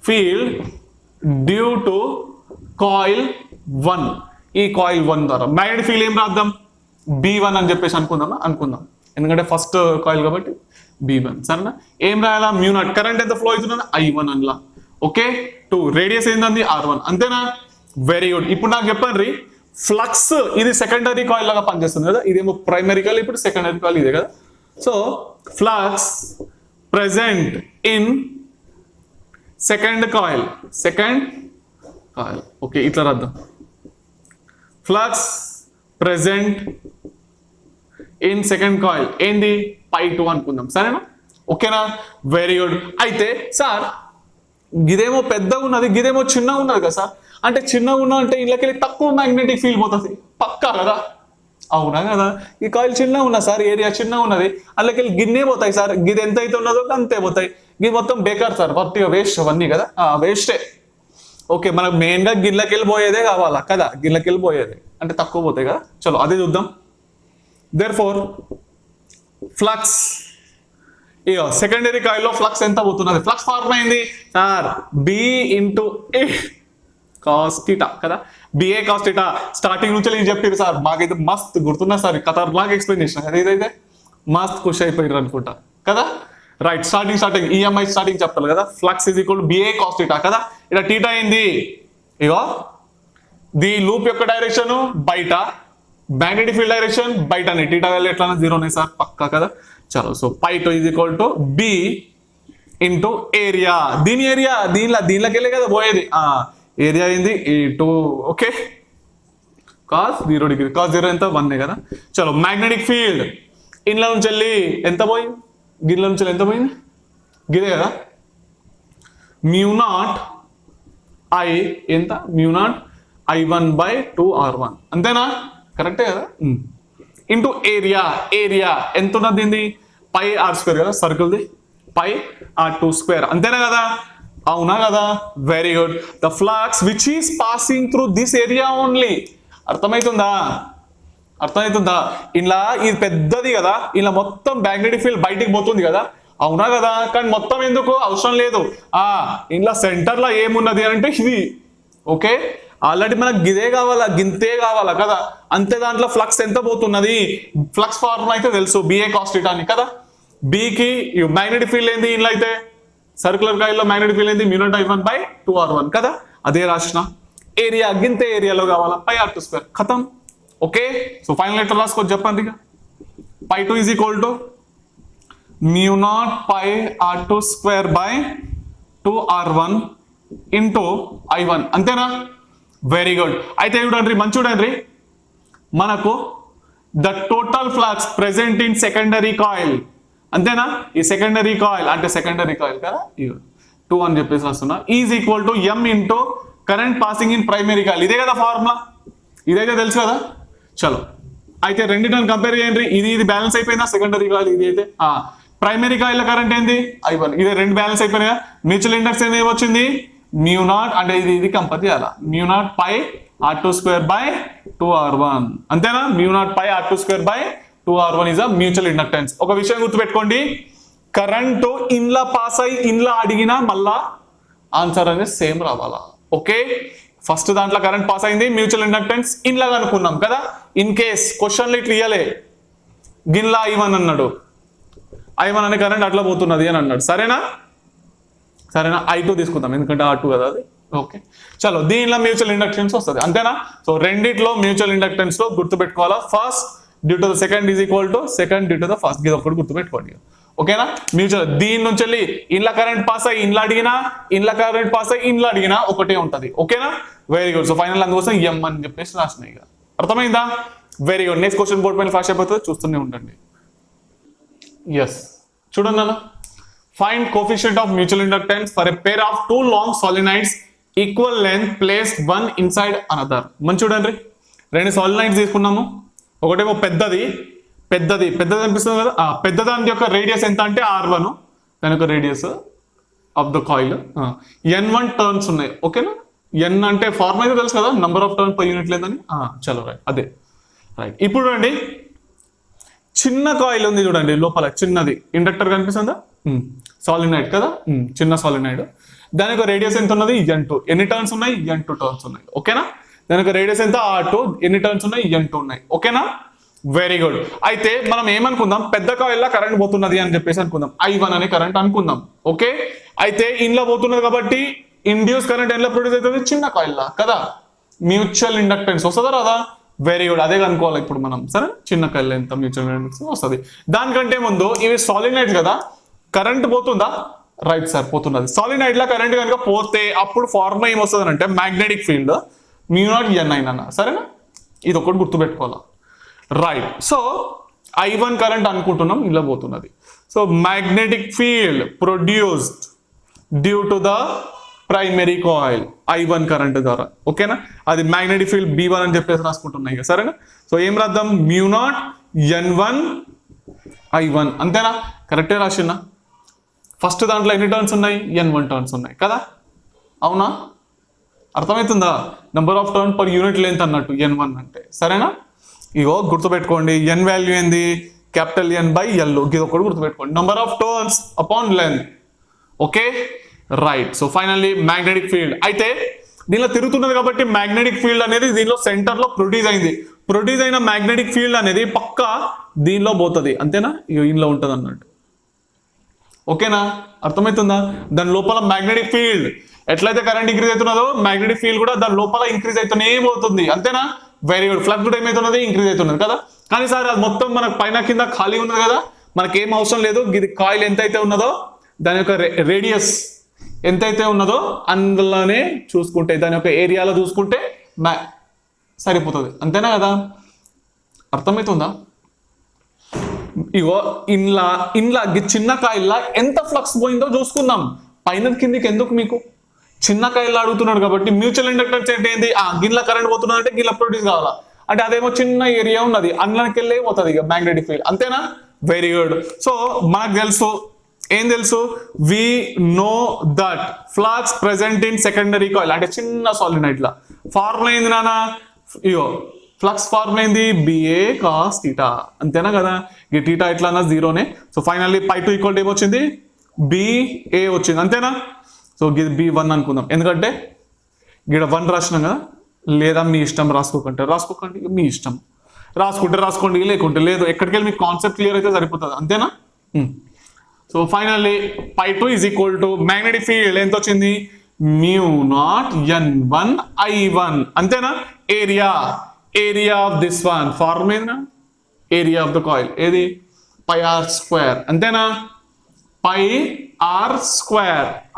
field due to coil 1. ఈ కాయిల్ 1 ద్వారా మ్యాగ్నెటిక్ ఫీల్డ్ ఏం రాద్దాం, B1 అని చెప్పేసి అనుకుందాం, ఎందుకంటే ఫస్ట్ కాయిల్ కాబట్టి B1, సరేనా? ఏం రాయాలా, μ0. కరెంట్ ఎంత ఫ్లో అవుతుందా, I1 అనిలా, ఓకే? 2 రేడియస్ ఏంటంది R1, అంతేనా? Very good. ఇప్పుడు నాకు చెప్పండి, ఫ్లక్స్ ఇది సెకండరీ కాయిల్ లాగా పనిచేస్తుంది కదా, ఇదేమో ప్రైమరీ కాయిల్, ఇప్పుడు సెకండరీ కాయిల్ ఇదే కదా. So flux present in second coil, okay, ఇట్లా రాద్దాం. Flux present in second coil ఏంది, π2 అనుకుందాం, సరేనా? ఓకేనా? Very good. అయితే సార్ గిదేమో పెద్దగా ఉన్నది, గిదేమో చిన్నగా ఉన్నది కదా సార్, అంటే చిన్నగా ఉన్నా అంటే ఇళ్ళకెళ్ళి తక్కువ మ్యాగ్నెటిక్ ఫీల్డ్ పోతుంది, పక్కా కదా? అవునా కదా? ఈ కాయిల్ చిన్నగా ఉన్నా సార్, ఏరియా చిన్నగా ఉన్నది, అందులోకెళ్ళి గిన్నే పోతాయి సార్, గిది ఎంత అయితే ఉన్నదో అంతే పోతాయి, గిది మొత్తం బేకార్ సార్, పర్టిగా వేస్ట్ అవన్నీ కదా, వేస్టే. ఓకే, మనకు మెయిన్గా గిన్నెలకెళ్ళి పోయేదే కావాలా కదా, గిన్నెలకెళ్ళి పోయేదే అంటే తక్కువ పోతాయి కదా. చలో అదే చూద్దాం. దేర్ఫోర్ ఫ్లక్స్, ఇక సెకండరీ కాయిల్లో ఫ్లక్స్ ఎంత పోతున్నది, ఫ్లక్స్ ఫార్మ్ అయింది సార్ B/A cos θ కదా, BA cos θ. స్టార్టింగ్ నుంచి నేను చెప్పారు సార్, మాకైతే మస్త్ గుర్తున్నా సార్, ఖతర్నాక్ ఎక్స్ప్లెయిన్ చేసిన కదా, ఇదైతే మస్త్ ఖుషి అయిపోయారు అనుకుంటా కదా. రైట్, స్టార్టింగ్ EMI స్టార్టింగ్ చెప్తారు కదా, flux is equal BA cos θ కదా. ఇక్కడ θ అయింది, ఇగో ది లూప్ యొక్క డైరెక్షన్ బయట, మ్యాగ్నెటిక్ ఫీల్డ్ డైరెక్షన్ బయట, θ వాల్యూ ఎట్లా 0 ఉన్నాయి సార్, పక్కా కదా. చలో, so π2 is equal to B into area. దీని ఏరియా దీనిలోకి వెళ్ళే కదా పోయేది, ఏరియా అయింది E2, okay? cos 0 degree, cos 0 ఎంత 1 కదా. చలో మ్యాగ్నెటిక్ ఫీల్డ్ ఇంట్లో నుంచి వెళ్ళి ఎంత పోయింది, గిన్నెల నుంచి ఎంత పోయింది, గిదే కదా, μ0I ఎంత, μ0I1/2r1, అంతేనా? కరెక్టే కదా. ఇంటూ ఏరియా ఎంత ఉన్నది దీన్ని, πr² కదా, సర్కిల్ది πr2², అంతేనా కదా? అవునా కదా? Very good. The flux which is passing through this area only. అర్థమవుతుందా? ఇలా ఇది పెద్దది కదా, ఇలా మొత్తం మ్యాగ్నెటిక్ ఫీల్డ్ బయటికి పోతుంది కదా, అవునా కదా? కానీ మొత్తం ఎందుకు అవసరం లేదు, ఇలా సెంటర్ లో ఏమున్నది అంటే ఇది, ఓకే? ఆల్రెడీ మనకు గిదే కావాలా, గింతే కావాలా కదా, అంతే. దాంట్లో ఫ్లక్స్ ఎంత పోతున్నది, ఫ్లక్స్ ఫార్ములా అయితే తెలుసు, BA cos θ అని కదా. బీకి మ్యాగ్నెటిక్ ఫీల్డ్ ఏంది, ఇంట్లో అయితే సర్క్యులర్ కాయిల్లో మ్యాగ్నెటిక్ ఫీల్డ్ ఏంది, μ0I1/2r1 కదా, అదే రాసిన. ఏరియా గింతే ఏరియాలో కావాలా, πr2², ఖతం, ఓకే? సో ఫైనల్ ఎట్లా రాసుకోవచ్చు చెప్పండి, ఇక π2 is equal to μ0πr2²/2r1 into I1, అంతేనా? Very good. అయితే చూడండి, మంచి చూడండి, మనకు the total flux present in secondary coil, అంతేనా? ఈ సెకండరీ కాయిల్ అంటే సెకండరీ కాయిల్ కదా, 2 అని చెప్పేసి వస్తున్నా, is equal to M into current passing in primary coil. ఇదే కదా ఫార్ములా, ఇదైతే తెలుసు కదా. చలో అయితే రెండింటిని కంపేర్ చేయండి, ఇది బ్యాలెన్స్ అయిపోయిందా, సెకండరీ కాయిల్ ఇది అయితే. ప్రైమరీ కాయిల్ కరెంట్ ఏంది, I1, ఇదే రెండు బ్యాలెన్స్ అయిపోయినాయా. మ్యూచువల్ ఇండక్టెన్స్ ఏమి వచ్చింది, μ0 అంటే ఇది కంపేర్ చేయాలా, μ0π R2 square by 2R1 అంతేనా mu naught pi R2 square by 2R1 is a mutual inductance. ఒక విషయం గుర్తుపెట్టుకోండి, కరెంటు ఇన్లా పాస్ అయ్యి ఇన్లా అడిగినా మళ్ళా ఆన్సర్ అనేది సేమ్ రావాలా. ఓకే, ఫస్ట్ దాంట్లో కరెంట్ పాస్ అయింది, మ్యూచువల్ ఇండక్టెన్స్ ఇన్లా అనుకున్నాం కదా. ఇన్ కేస్ క్వశ్చన్లు ఇట్లా ఇయ్యలే, గిన్లా I1 అన్నాడు, I1 అనే కరెంట్ అట్లా పోతున్నది అని అన్నాడు, సరేనా I2 తీసుకుందాం ఎందుకంటే R2 కదా అది. ఓకే చలో, దీనిలో మ్యూచువల్ ఇండక్టెన్స్ వస్తుంది అంతేనా. సో రెండిట్లో మ్యూచువల్ ఇండక్టెన్స్ లో గుర్తుపెట్టుకోవాలా, first due to the second is equal to second due to the first, ఇది ఒకటి గుర్తుపెట్టుకోండి. ఓకేనా, మ్యూచువల్ దీని నుంచి వెళ్ళి ఇంట్లో కరెంట్ పాస్ అయ్యి ఇంట్లో అడిగినా, ఇంట్లో కరెంట్ పాస్ అయ్యి ఇంట్లో అడిగినా ఒకటే ఉంటది. ఓకేనా, వెరీ గుడ్. సో ఫైనల్ అందుకోసం ఎం అని చెప్పేసి రాసినాయి, ఇక అర్థమైందా. Very good. Next question board పైన ఫ్లాష్ అయిపోతుంది, చూస్తూనే ఉండండి. ఎస్ చూడండి అన్న, find coefficient of mutual inductance for a pair of two long solenoids equal length placed one inside another. మంచి చూడండి, రెండు సాలినాయిడ్స్ తీసుకున్నాము, ఒకటేమో పెద్దది అనిపిస్తుంది కదా, పెద్దదాని యొక్క రేడియస్ ఎంత అంటే R1, దాని యొక్క radius of the coil N1 turns ఉన్నాయి. ఓకేనా, N అంటే ఫార్మ్ అయితే తెలుసు కదా, number of turn per unit లేదని. చలో రైట్, అదే రైట్. ఇప్పుడు చూడండి, చిన్న కాయిల్ ఉంది చూడండి, లోపల చిన్నది ఇండక్టర్ కనిపిస్తుందా, సాలినాయిడ్ కదా, చిన్న సాలినాయిడ్, దాని యొక్క రేడియస్ ఎంత ఉన్నది N2. ఎన్ని టర్న్స్ ఉన్నాయి, N2 టర్న్స్ ఉన్నాయి. ఓకేనా, దాని యొక్క రేడియస్ ఎంత R2, ఎన్ని టర్న్స్ ఉన్నాయి N2 ఉన్నాయి. ఓకేనా, వెరీ గుడ్. అయితే మనం ఏమనుకుందాం, పెద్ద కాయిల్లో కరెంట్ పోతున్నది అని చెప్పేసి అనుకుందాం, I1 అనే కరెంట్ అనుకుందాం. ఓకే, అయితే ఇంట్లో పోతున్నది కాబట్టి ఇండ్యూస్ కరెంట్ ఎలా ప్రొడ్యూస్ అవుతుంది, చిన్న కాయిల్లా కదా, మ్యూచువల్ ఇండక్టెన్స్ వస్తుందా రాదా. వెరీ గుడ్, అదే కనుక్కోవాలి ఇప్పుడు మనం. సరే, చిన్న కాయిల్ ఎంత మ్యూచువల్ ఇండక్టెన్స్ వస్తుంది. దానికంటే ముందు ఇవి సాలినాయిడ్స్ కదా, కరెంట్ పోతుందా, రైట్ సార్ పోతున్నది. సాలినాయిడ్ లా కరెంట్ కనుక పోతే అప్పుడు ఫార్ములా ఏమొస్తుంది అంటే magnetic field mu naught N9 అన్న, సరేనా, ఇది ఒకటి గుర్తుపెట్టుకోవాలా. రైట్, సో I1 కరెంట్ అనుకుంటున్నాం, ఇలా పోతున్నది. So magnetic field produced due to the primary coil I1 current ద్వారా. ఓకేనా, అది మ్యాగ్నెటిక్ ఫీల్డ్ B1 అని చెప్పేసి రాసుకుంటున్నాయి ఇక, సరేనా. సో ఏం రాద్దాం, mu naught N1 I1 అంతేనా, కరెక్టే రాసినా. ఫస్ట్ దాంట్లో ఎన్ని టర్న్స్ ఉన్నాయి, N1 టర్న్స్ ఉన్నాయి కదా, అవునా, అర్థమవుతుందా. Number of turn per unit length అన్నట్టు N1 అంటే, సరేనా. ఇగో గుర్తుపెట్టుకోండి, N వాల్యూ ఏంది, క్యాపిటల్ N బై L, ఇది ఒకటి గుర్తుపెట్టుకోండి, number of turns upon length. Okay right. So finally magnetic field, అయితే దీనిలో తిరుగుతున్నది కాబట్టి మ్యాగ్నెటిక్ ఫీల్డ్ అనేది దీనిలో సెంటర్ లో ప్రొడ్యూస్ అయింది. ప్రొడ్యూస్ అయిన మ్యాగ్నెటిక్ ఫీల్డ్ అనేది పక్కా దీనిలో పోతుంది, అంతేనా, ఇంట్లో ఉంటుంది అన్నట్టు. ఓకేనా, అర్థమవుతుందా. దాని లోపల మ్యాగ్నెటిక్ ఫీల్డ్ ఎట్లయితే కరెంట్ ఇంక్రీజ్ అవుతున్నదో మ్యాగ్నెటిక్ ఫీల్డ్ కూడా దాని లోపల ఇంక్రీజ్ అవుతూనే పోతుంది, అంతేనా. Very good. ఫ్లక్స్ కూడా ఏమవుతున్నది, ఇంక్రీజ్ అవుతున్నది కదా. కానీ సార్ అది మొత్తం మనకు పైన కింద ఖాళీ ఉన్నది కదా, మనకి ఏం అవసరం లేదు. ఇది కాయిల్ ఎంతైతే ఉన్నదో దాని యొక్క రేడియస్ ఎంతైతే ఉన్నదో అందులోనే చూసుకుంటే, దాని యొక్క ఏరియాలో చూసుకుంటే సరిపోతుంది, అంతేనా కదా. అర్థమవుతుందా. ఇగో ఇండ్లా చిన్న కాయిల్లా ఎంత ఫ్లక్స్ పోయిందో చూసుకుందాం. పైన కిందికి ఎందుకు మీకు, చిన్న కాయిల్ అడుగుతున్నాడు కాబట్టి మ్యూచువల్ ఇండక్టెన్స్ అంటే ఏంది, గిన్నెల కరెంట్ పోతున్నది అంటే గిన్నె ప్రొడ్యూస్ కావాలా, అంటే అదేమో చిన్న ఏరియా ఉన్నది, అందులోకి వెళ్ళే పోతుంది ఇక మ్యాగ్నెటిక్ ఫీల్డ్, అంతేనా. Very good. సో మనకు తెలుసు, ఏం తెలుసు, we know that flux present in secondary coil, అంటే చిన్న సాలినాయిడ్ లా ఫార్ములా ఏంది నానా, ఇగో ఫ్లక్స్ ఫార్ములా ఏంది, BA cos θ, అంతేనా కదా. ఈ θ ఎట్లా అన్నా జీరోనే. సో ఫైనల్లీ π2 ఈక్వల్ టు ఏమొచ్చింది, BA వచ్చింది, అంతేనా. సో ఇది B1 అనుకుందాం, ఎందుకంటే ఇక్కడ 1 రాసినాం కదా. లేదా మీ ఇష్టం, రాసుకోకండి మీ ఇష్టం, రాసుకుంటే రాసుకోండి, లేకుంటే లేదు. ఎక్కడికి వెళ్ళి మీకు కాన్సెప్ట్ క్లియర్ అయితే సరిపోతుంది, అంతేనా. So finally π2 is equal to magnetic field ఎంత వచ్చింది, mu naught N1 I1, అంతేనా. Area of this one form ఏందా, ఏరియా ఆఫ్ ద కాయిల్ ఏది, πr², అంతేనా. πr²,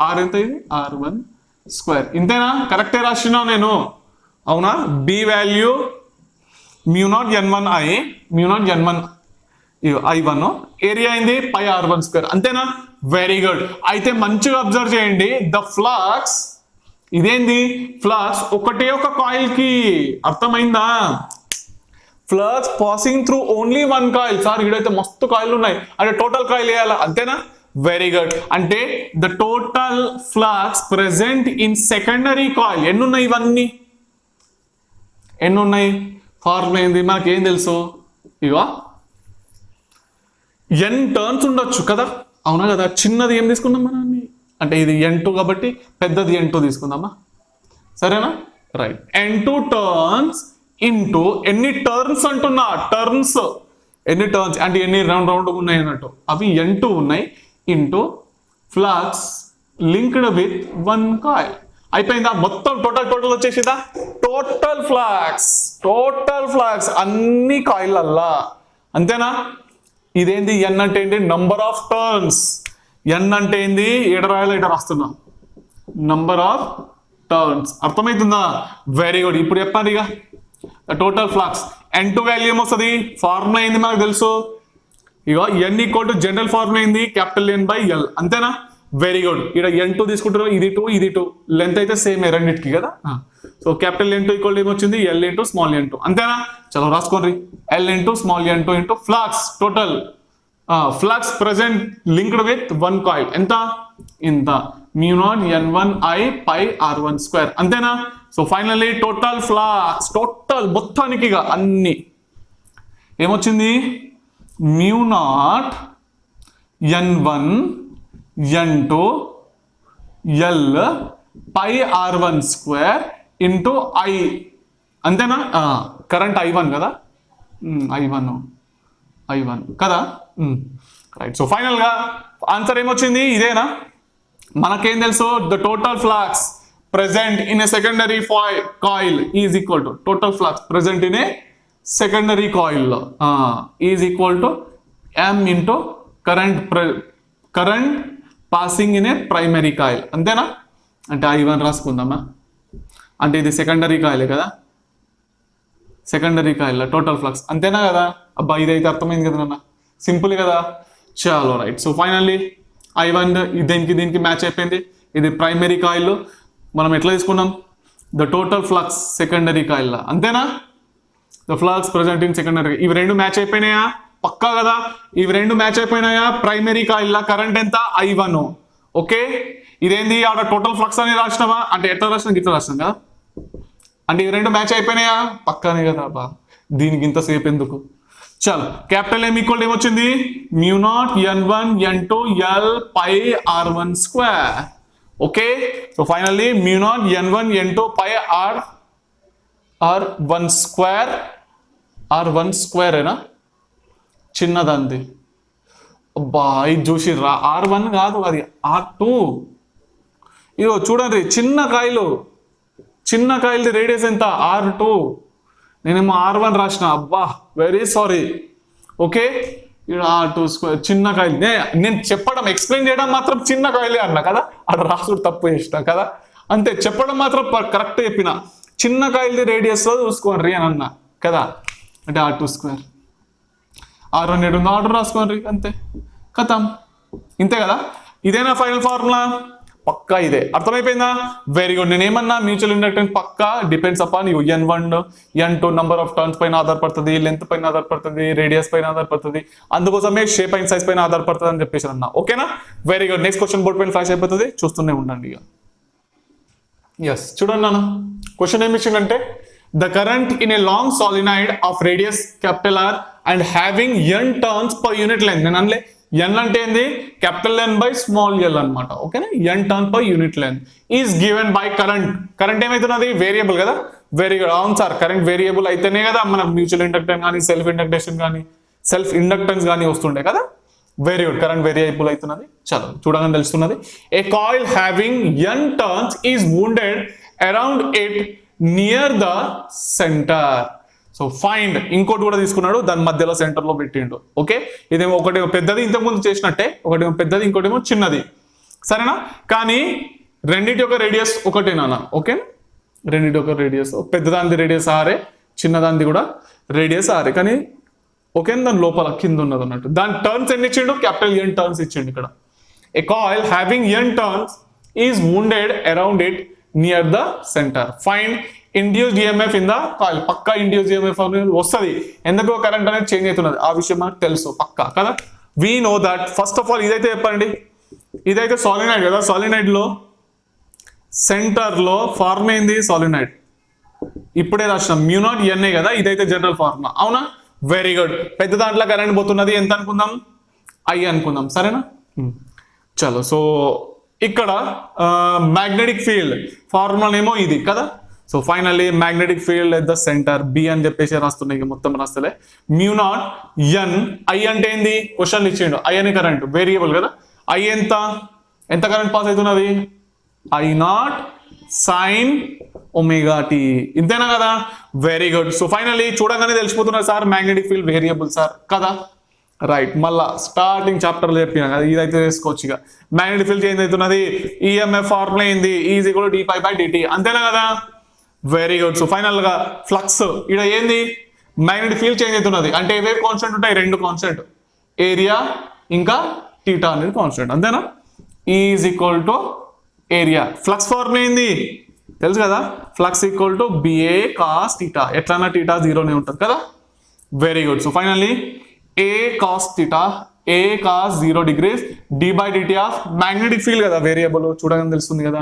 R ఎంత ఇది, R1², ఇంతేనా. కరెక్టే రాసినా నేను, అవునా. B value mu naught N1 I1, area అయింది πr1², అంతేనా. Very good. అయితే మంచిగా అబ్జర్వ్ చేయండి, ద ఫ్లక్స్ ఇదేంది, ఫ్లక్స్ ఒకటే ఒక కాయిల్ కి, అర్థమైందా. Flux passing through only one coil. Sir ఇక్కడైతే మస్తు కాయిల్ ఉన్నాయి అంటే టోటల్ కాయిల్ వేయాలా, అంతేనా. Very good. అంటే the total flux present in secondary coil ఎన్ని ఉన్నాయి, ఇవన్నీ ఎన్ని ఉన్నాయి? ఫార్ములా ఏంది మనకి ఏం తెలుసు? ఇగో ఎన్ టర్న్స్ ఉండొచ్చు కదా, అవునా కదా? చిన్నది ఏం తీసుకుందాం మనం, అంటే ఇది N2 కాబట్టి పెద్దది N2 తీసుకుందామా, సరేనా? రైట్. N2 టర్న్స్ ఇంటూ ఎన్ని టర్న్స్ అంటున్నా, టర్న్స్ ఎన్ని టర్న్స్ అంటే ఎన్ని రౌండ్ ఉన్నాయి అన్నట్టు, అవి N2 ఉన్నాయి into flux linked with 1 coil. అయిపోయిందా? మొత్తం టోటల్ వచ్చేసిందా? టోటల్ ఫ్లక్స్ అన్ని కాయిల్లల్లా, అంతేనా? ఇదేంది? ఎన్ అంటే ఏంటి? Number of turns. ఎన్ అంటే ఏంది? ఎడ రాస్తున్నా, నంబర్ ఆఫ్ టర్న్స్. అర్థమవుతుందా? Very good. ఇప్పుడు చెప్పండి ఇక టోటల్ ఫ్లక్స్. N2 వాల్యూ ఏమొస్తుంది? ఫార్ములా ఏంది మనకు తెలుసు, ఇగో N equal to general formula ఏంది? క్యాపిటల్ N బై L, అంతేనా? Very good. ఇక్కడ N2 తీసుకుంటారు, ఇది 2 లెంత్ అయితే సేమ్ రెండింటికి కదా. సో క్యాపిటల్ N2 ఈక్వల్ ఏమొచ్చింది? L ఇంటూ స్మాల్ n2, అంతేనా? చలో రాసుకోండి. L into small n2 into flux total flux present linked with 1 coil ఎంత? ఇంత μ0 n1 I pi r1 square, అంతేనా? So finally total flux total మొత్తానికి అన్ని ఏమొచ్చింది? μ0 n1 n2 L pi r1 square into I, అంతేనా? కరెంట్ I1 కదా, I1 కదా, right. So final గా ఆన్సర్ ఏమొచ్చింది? ఇదేనా? మనకేం తెలుసు? The total flux present in a secondary coil is equal to total flux present in a secondary coil is equal to M into current passing in a primary coil, అంతేనా? అంటే I1 రాసుకుందామా, అంటే ఇది secondary కాయిలే కదా, secondary coil total flux, అంతేనా కదా? అబ్బా ఇదైతే అర్థమైంది కదా నాన్న, సింపుల్ కదా. చాలో రైట్. సో ఫైనల్లీ I1 దీనికి మ్యాచ్ అయిపోయింది. ఇది ప్రైమరీ కాయిల్, మనం ఎట్లా తీసుకున్నాం? The total flux secondary coil, అంతేనా? The flux present in secondary. ఇవి రెండు మ్యాచ్ అయిపోయినాయా? పక్కా కదా. ఇవి రెండు మ్యాచ్ అయిపోయినాయా? ప్రైమరీ కాయిల్ కరెంట్ ఎంత? I1. ఓకే, ఇదేంది? ఆడ టోటల్ ఫ్లక్స్ అని రాసినావా, అంటే ఎట్లా రాసినా గిట్లా రాసినాం కదా, అంటే ఇవి రెండు మ్యాచ్ అయిపోయినాయా? పక్కానే కదా బా, దీనికి ఇంతసేపు ఎందుకు? చల్, క్యాపిటల్ M ఈక్వల్ ఏమొచ్చింది? μ0 n1 n2 L pi r1 square. Okay, so finally μ0 n1 n2 pi r1 square ఏనా? చిన్నదంది. అబ్బా ఇది చూసి R1 కాదు, అది R2. ఇగో చూడండి, చిన్న కాయలది రేడియస్ ఎంత? R2. నేనేమో R1 రాసిన, అబ్బా వెరీ సారీ. ఓకే, ఇక్కడ R2 స్క్వేర్ చిన్న కాయలు. నేను చెప్పడం ఎక్స్ప్లెయిన్ చేయడం మాత్రం చిన్న కాయలే అన్నా కదా, అక్కడ రాసుడు తప్పు చేసిన కదా, అంతే. చెప్పడం మాత్రం కరెక్ట్ చెప్పిన. చిన్న కాయలది రేడియస్ చూసుకోండి అని అన్నా కదా, అంటే R2 స్క్వేర్. R1 ఏడు ఉంది, ఆర్డర్ రాసుకోండి, అంతే కథం, ఇంతే కదా. ఇదేనా ఫైనల్ ఫార్ములా? పక్కా ఇదే. అర్థమైపోయిందా? Very good. నేను ఏమన్నా మ్యూచువల్ ఇండక్టెన్స్ పక్కా depends upon N1 N2 number of turns పైన ఆధారపడుతుంది, లెంత్ పైన ఆధారపడుతుంది, రేడియస్ పైన ఆధారపడుతుంది, అందుకోసమే షేప్ అండ్ సైజ్ పైన ఆధారపడుతుంది అని చెప్పేసి అన్నా. ఓకేనా? Very good. Next question board పైన ఫ్లాష్ అయిపోతుంది, చూస్తూనే ఉండండి ఇక. ఎస్, చూడండి నాన్న, క్వశ్చన్ ఏమి ఇచ్చిందంటే the current in a long solenoid of radius capital R and having n turns per unit length. నేను అనలే n అంటే ఏంది? Capital N by small l అనమాట. ఓకేనా? n turn per unit length is given by current ఏమైతున్నది? Variable కదా. Very good. అవును sir, current variable అయితేనే కదా మనం మ్యూచువల్ ఇండక్టెన్స్ కానీ సెల్ఫ్ ఇండక్టెన్స్ కానీ వస్తుండే కదా. Very good. కరెంట్ వేరియబుల్ అవుతున్నది. చలో చూడగానే తెలుస్తున్నది. ఏ coil having n turns is wounded around it near the centre. So find, ఇంకోటి కూడా తీసుకున్నాడు, దాని మధ్యలో సెంటర్ లో పెట్టిండు. ఓకే, ఇదేమో ఒకటి పెద్దది, ఇంతకుముందు చేసినట్టే, ఒకటేమో పెద్దది, ఇంకోటేమో చిన్నది, సరేనా? కానీ రెండింటి యొక్క రేడియస్ ఒకటేనా? ఓకే, రెండింటి యొక్క రేడియస్, పెద్దదాని రేడియస్ ఆరే, చిన్నదాన్ని కూడా రేడియస్ ఆరే, కానీ ఓకే, దాని లోపల కింద ఉన్నది అన్నట్టు. దాని టర్న్స్ ఎన్ని ఇచ్చిండు? క్యాపిటల్ N టర్న్స్ ఇచ్చిండు ఇక్కడ. A coil having n turns is wounded around it near the centre. Find induced EMF in the coil. పక్కా ఇండ్యూస్డ్ ఈఎంఎఫ్ వస్తుంది, ఎందుకో కరెంట్ అనేది చేంజ్ అవుతున్నది, ఆ విషయం మనకు తెలుసు పక్కా కదా. We know that. First of all ఇదైతే చెప్పండి, ఇదైతే సాలినాయిడ్ కదా. సాలినాయిడ్ లో సెంటర్ లో ఫార్మ్ అయింది సాలినాయిడ్. ఇప్పుడే రాసినాం మ్యూ నాట్ ఎన్ఏ కదా, ఇదైతే జనరల్ ఫార్ములా అవునా. Very good. పెద్ద దాంట్లో కరెంట్ పోతున్నది ఎంత అనుకుందాం, ఐ అనుకుందాం, సరేనా. చలో, సో ఇక్కడ మ్యాగ్నెటిక్ ఫీల్డ్ ఫార్ములా ఏమో ఇది కదా. So finally magnetic field at the centre B అని చెప్పేసి రాస్తున్నాయి, మొత్తం రాస్తలే. మ్యూ నాట్ ఎన్, ఐ అంటే ఏంది, క్వశ్చన్ ఇచ్చిండు, ఐ అనే కరెంట్ వేరియబుల్ కదా. ఐ ఎంత కరెంట్ పాస్ అవుతున్నది, I naught sine omega T, ఇంతేనా కదా. Very good. సో ఫైనల్లీ చూడగానే తెలిసిపోతున్నారు sir magnetic field variable sir కదా. రైట్, మళ్ళా స్టార్టింగ్ చాప్టర్లో చెప్పినా కదా, ఇదైతే తీసుకోవచ్చు. ఇక మ్యాగ్నెటిక్ ఫీల్డ్ చేంజ్ అవుతున్నది, ఈఎంఎఫ్ ఫార్ములా ఏంది, ఈజ్ ఈక్వల్ టు dϕ/dt, అంతేనా కదా. Very good. సో ఫైనల్ గా ఫ్లక్స్ ఇక్కడ ఏంది, మ్యాగ్నెటిక్ ఫీల్డ్ చేంజ్ అవుతున్నది అంటే ఏవేవి కాన్స్టెంట్ ఉంటాయి, రెండు కాన్స్టెంట్, ఏరియా ఇంకా టీటా అనేది కాన్స్టెంట్, అంతేనా. Is equal to area, flux formula ఏంది తెలుసు కదా, flux equal to BA cos theta, ఎట్లన్నా టీటా జీరోనే ఉంటుంది కదా. Very good. So finally A cos theta, A cos 0 degrees d/dt of magnetic field కదా, వేరియబుల్ చూడగానే తెలుస్తుంది కదా.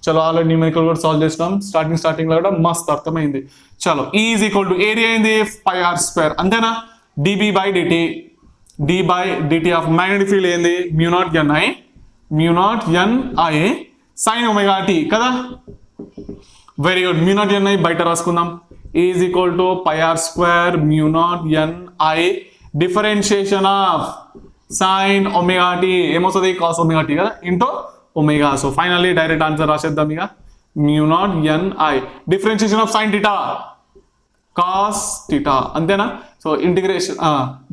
చలో ఆల్రెడీ న్యూమెరికల్ కూడా సాల్వ్ చేసినాం, స్టార్టింగ్ లో కూడా మస్తు అర్థమైంది. చలో ఈజ్ ఈక్వల్ టు ఏరియా ఏంది πr², అంతేనా. d/dt ఆఫ్ మ్యాగ్నెటిక్ ఫీల్డ్ ఏంది mu naught ni sine omega T కదా. Very good. Mu naught ni బయట రాసుకుందాం, is equal to πr² mu naught ni differentiation of sine omega T ఏమొస్తుంది, cos omega T కదా, into omega. So finally direct answer రాసేద్దాం ఇక, mu naught ni differentiation of sine theta cos theta, అంతేనా. So integration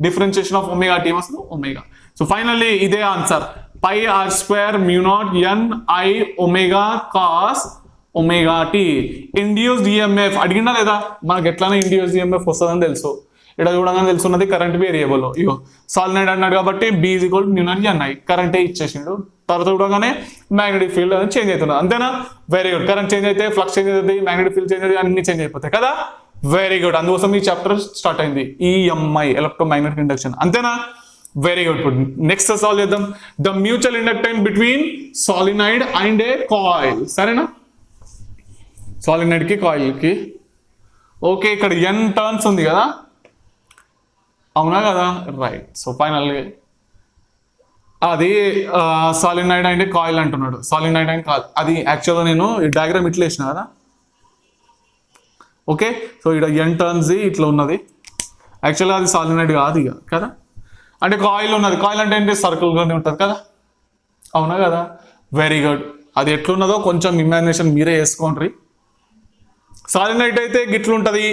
differentiation of omega T వస్తుంది omega. So finally ఇదే answer, πr² mu naught ni omega cos omega T. Induced EMF అడిగిందా లేదా, మనకు ఎట్లానే induced EMF వస్తుందని తెలుసు, ఇక్కడ చూడగానే తెలుసున్నది కరెంట్ వేరియబుల్. ఇగో సాలినాయిడ్ అన్నాడు కాబట్టి B is equal to mu naught ni, కరెంటే ఇచ్చేసిండు. తర్వాత చూడగానే మ్యాగ్నెటిక్ ఫీల్డ్ అనేది చేంజ్ అవుతుంది, అంతేనా. Very good. కరెంట్ చేంజ్ అయితే ఫ్లక్స్ చేంజ్ అవుతుంది, మ్యాగ్నెటిక్ ఫీల్డ్ చేంజ్ అయితే అన్ని చేంజ్ అయిపోతాయి కదా. Very good. అందుకోసం ఈ చాప్టర్ స్టార్ట్ అయింది, ఈఎంఐ ఎలక్ట్రోమాగ్నెటిక్ ఇండక్షన్, అంతేనా. Very good. నెక్స్ట్ సాల్వ్ చేద్దాం, the mutual inductance between solenoid and A coil, సరేనా. సాలినాయిడ్ కి కాయిల్ కి ఓకే, ఇక్కడ n టర్న్స్ ఉంది కదా, అవునా కదా. రైట్. సో ఫైనల్గా అది సాలినాయిడ్ అంటే కాయిల్ అంటున్నాడు, సాలినాయిడ్ అండ్ కాయిల్ అది యాక్చువల్గా నేను ఈ డయాగ్రామ్ ఇట్లా వేసిన కదా. ఓకే, సో ఇక్కడ n టర్న్స్ ఇట్లా ఉన్నది, యాక్చువల్గా అది సాలినాయిడ్ కాదు ఇక కదా, అంటే కాయిల్ ఉన్నది. కాయిల్ అంటే ఏంటి, సర్కిల్గానే ఉంటుంది కదా, అవునా కదా. Very good. అది ఎట్లున్నదో కొంచెం ఇమాజినేషన్ మీరే వేసుకోండి. సాలినాయిడ్ అయితే గిట్లుంటది,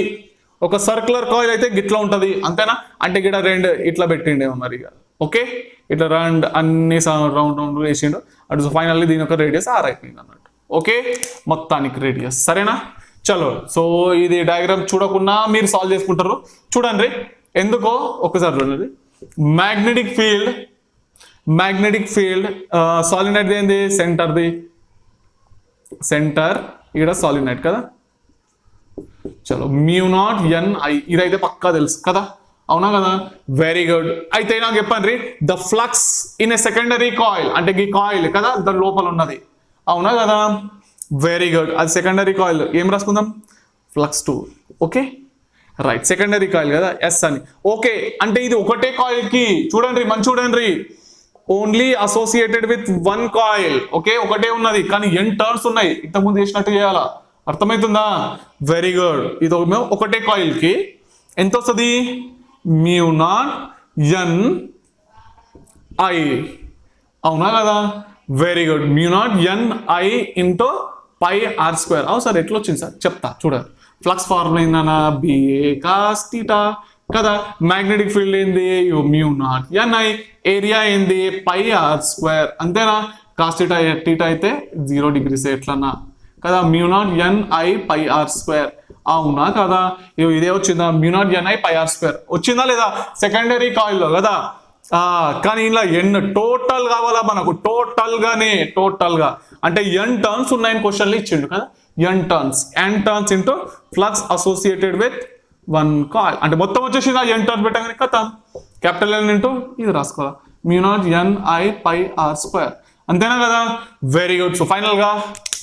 ఒక సర్క్యులర్ కాయిల్ అయితే గిట్లా ఉంటది, అంతేనా. అంటే ఇక్కడ రెండు ఇట్లా పెట్టిండేమో మరి, ఓకే ఇట్లా రౌండ్ అన్ని రౌండ్ వేసిండు అటు. ఫైనల్లీ దీని యొక్క రేడియస్ r అయిపోయింది అన్నట్టు, ఓకే మొత్తానికి రేడియస్, సరేనా. చలో, సో ఇది డయాగ్రామ్ చూడకుండా మీరు సాల్వ్ చేసుకుంటారు, చూడండి ఎందుకో ఒకసారి చూడండి. మ్యాగ్నెటిక్ ఫీల్డ్ సాలినాయిడ్ ఏంది, సెంటర్ ఇక్కడ సాలినాయిడ్ కదా. చలో మ్యూ నాట్ ni ఇదైతే పక్కా తెలుసు కదా, అవునా కదా. Very good. అయితే నాకు చెప్పండి, the flux in a secondary coil, అంటే ఈ కాయిల్ కదా దాని లోపల ఉన్నది, అవునా కదా. Very good. అది సెకండరీ కాయిల్, ఏం రాసుకుందాం, flux 2, okay right. Secondary coil కదా, ఎస్ అని. ఓకే, అంటే ఇది ఒకటే కాయిల్ కి చూడండి, మంచి చూడండి, only associated with 1 coil, okay ఒకటే ఉన్నది కానీ n టర్న్స్ ఉన్నాయి, ఇంతకుముందు చేసినట్టు చేయాలా, అర్థమవుతుందా. Very good. ఇది ఒకటే కాయిల్ కి ఎంత వస్తుంది, మ్యూ నాట్ ni, అవునా కదా. Very good. Mu naught ni into πr². అవు సార్ ఎట్లా వచ్చింది సార్ చెప్తా చూడండి. ఫ్లక్స్ ఫార్ములా ఏందన్నా, బిఏ కాస్ థీటా కదా. మ్యాగ్నెటిక్ ఫీల్డ్ ఏంది, మ్యూ నాట్ ni, ఏరియా ఏంది πr², అంతేనా. కాస్ థీటా అయితే 0 degrees ఎట్లన్నా కదా, మ్యూ నాట్ ni πr², అవునా కదా. ఇదే వచ్చిందా, మ్యూ నాట్ ni πr² వచ్చిందా లేదా, సెకండరీ కాయిల్లో కదా. కానీ ఇలా n టోటల్ కావాలా మనకు, టోటల్ గా అంటే n టర్న్స్ ఉన్నాయని క్వశ్చన్లు ఇచ్చిండు కదా. n turns into flux associated with 1 coil, అంటే మొత్తం వచ్చేసింది n టర్న్స్ పెట్టగానే కదా, క్యాపిటల్ N ఇంటూ ఇది రాసుకోవాలి, మ్యూ నాట్ ni πr², అంతేనా కదా. Very good. సో ఫైనల్ గా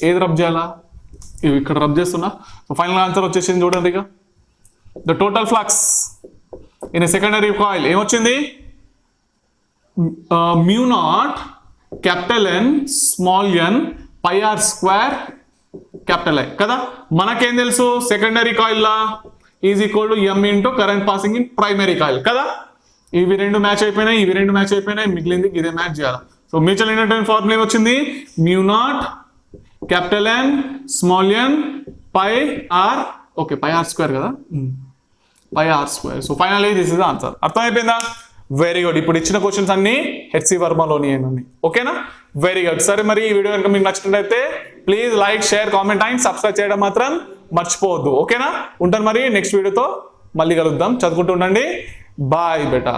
ఏది రబ్ చేయాలా, ఇవి ఇక్కడ రబ్ చేస్తున్నా. సో ఫైనల్ ఆన్సర్ వచ్చేసింది చూడండి. ఇక the total flux in secondary coil ఏమొచ్చింది, mu naught capital N small n pi r square capital I కదా. మనకేం తెలుసు, సెకండరీ కాయిల్ లా is equal to M into current passing in primary coil కదా. ఇవి రెండు మ్యాచ్ అయిపోయినాయి, ఇవి రెండు మ్యాచ్ అయిపోయినాయి, మిగిలింది ఇదే మ్యాచ్ చేయాలి. సో మ్యూచువల్ ఇండక్టెన్స్ ఫార్ములా ఏమొచ్చింది, mu naught capital N small n pi r, okay pi r square కదా, pi r square. So finally this is the answer. అర్థమైపోయిందా? Very good. ఇప్పుడు ఇచ్చిన క్వశ్చన్స్ అన్ని హెచ్సి వర్మలోని అన్ని ఓకేనా. Very good. సరే మరి ఈ వీడియో కనుక మీకు నచ్చినట్లయితే please like share comment and subscribe చేయడం మాత్రం మర్చిపోవద్దు ఓకేనా. ఉంటాను మరి నెక్స్ట్ వీడియోతో మళ్ళీ కలుద్దాం. చదువుకుంటూ ఉండండి. బాయ్ బేటా.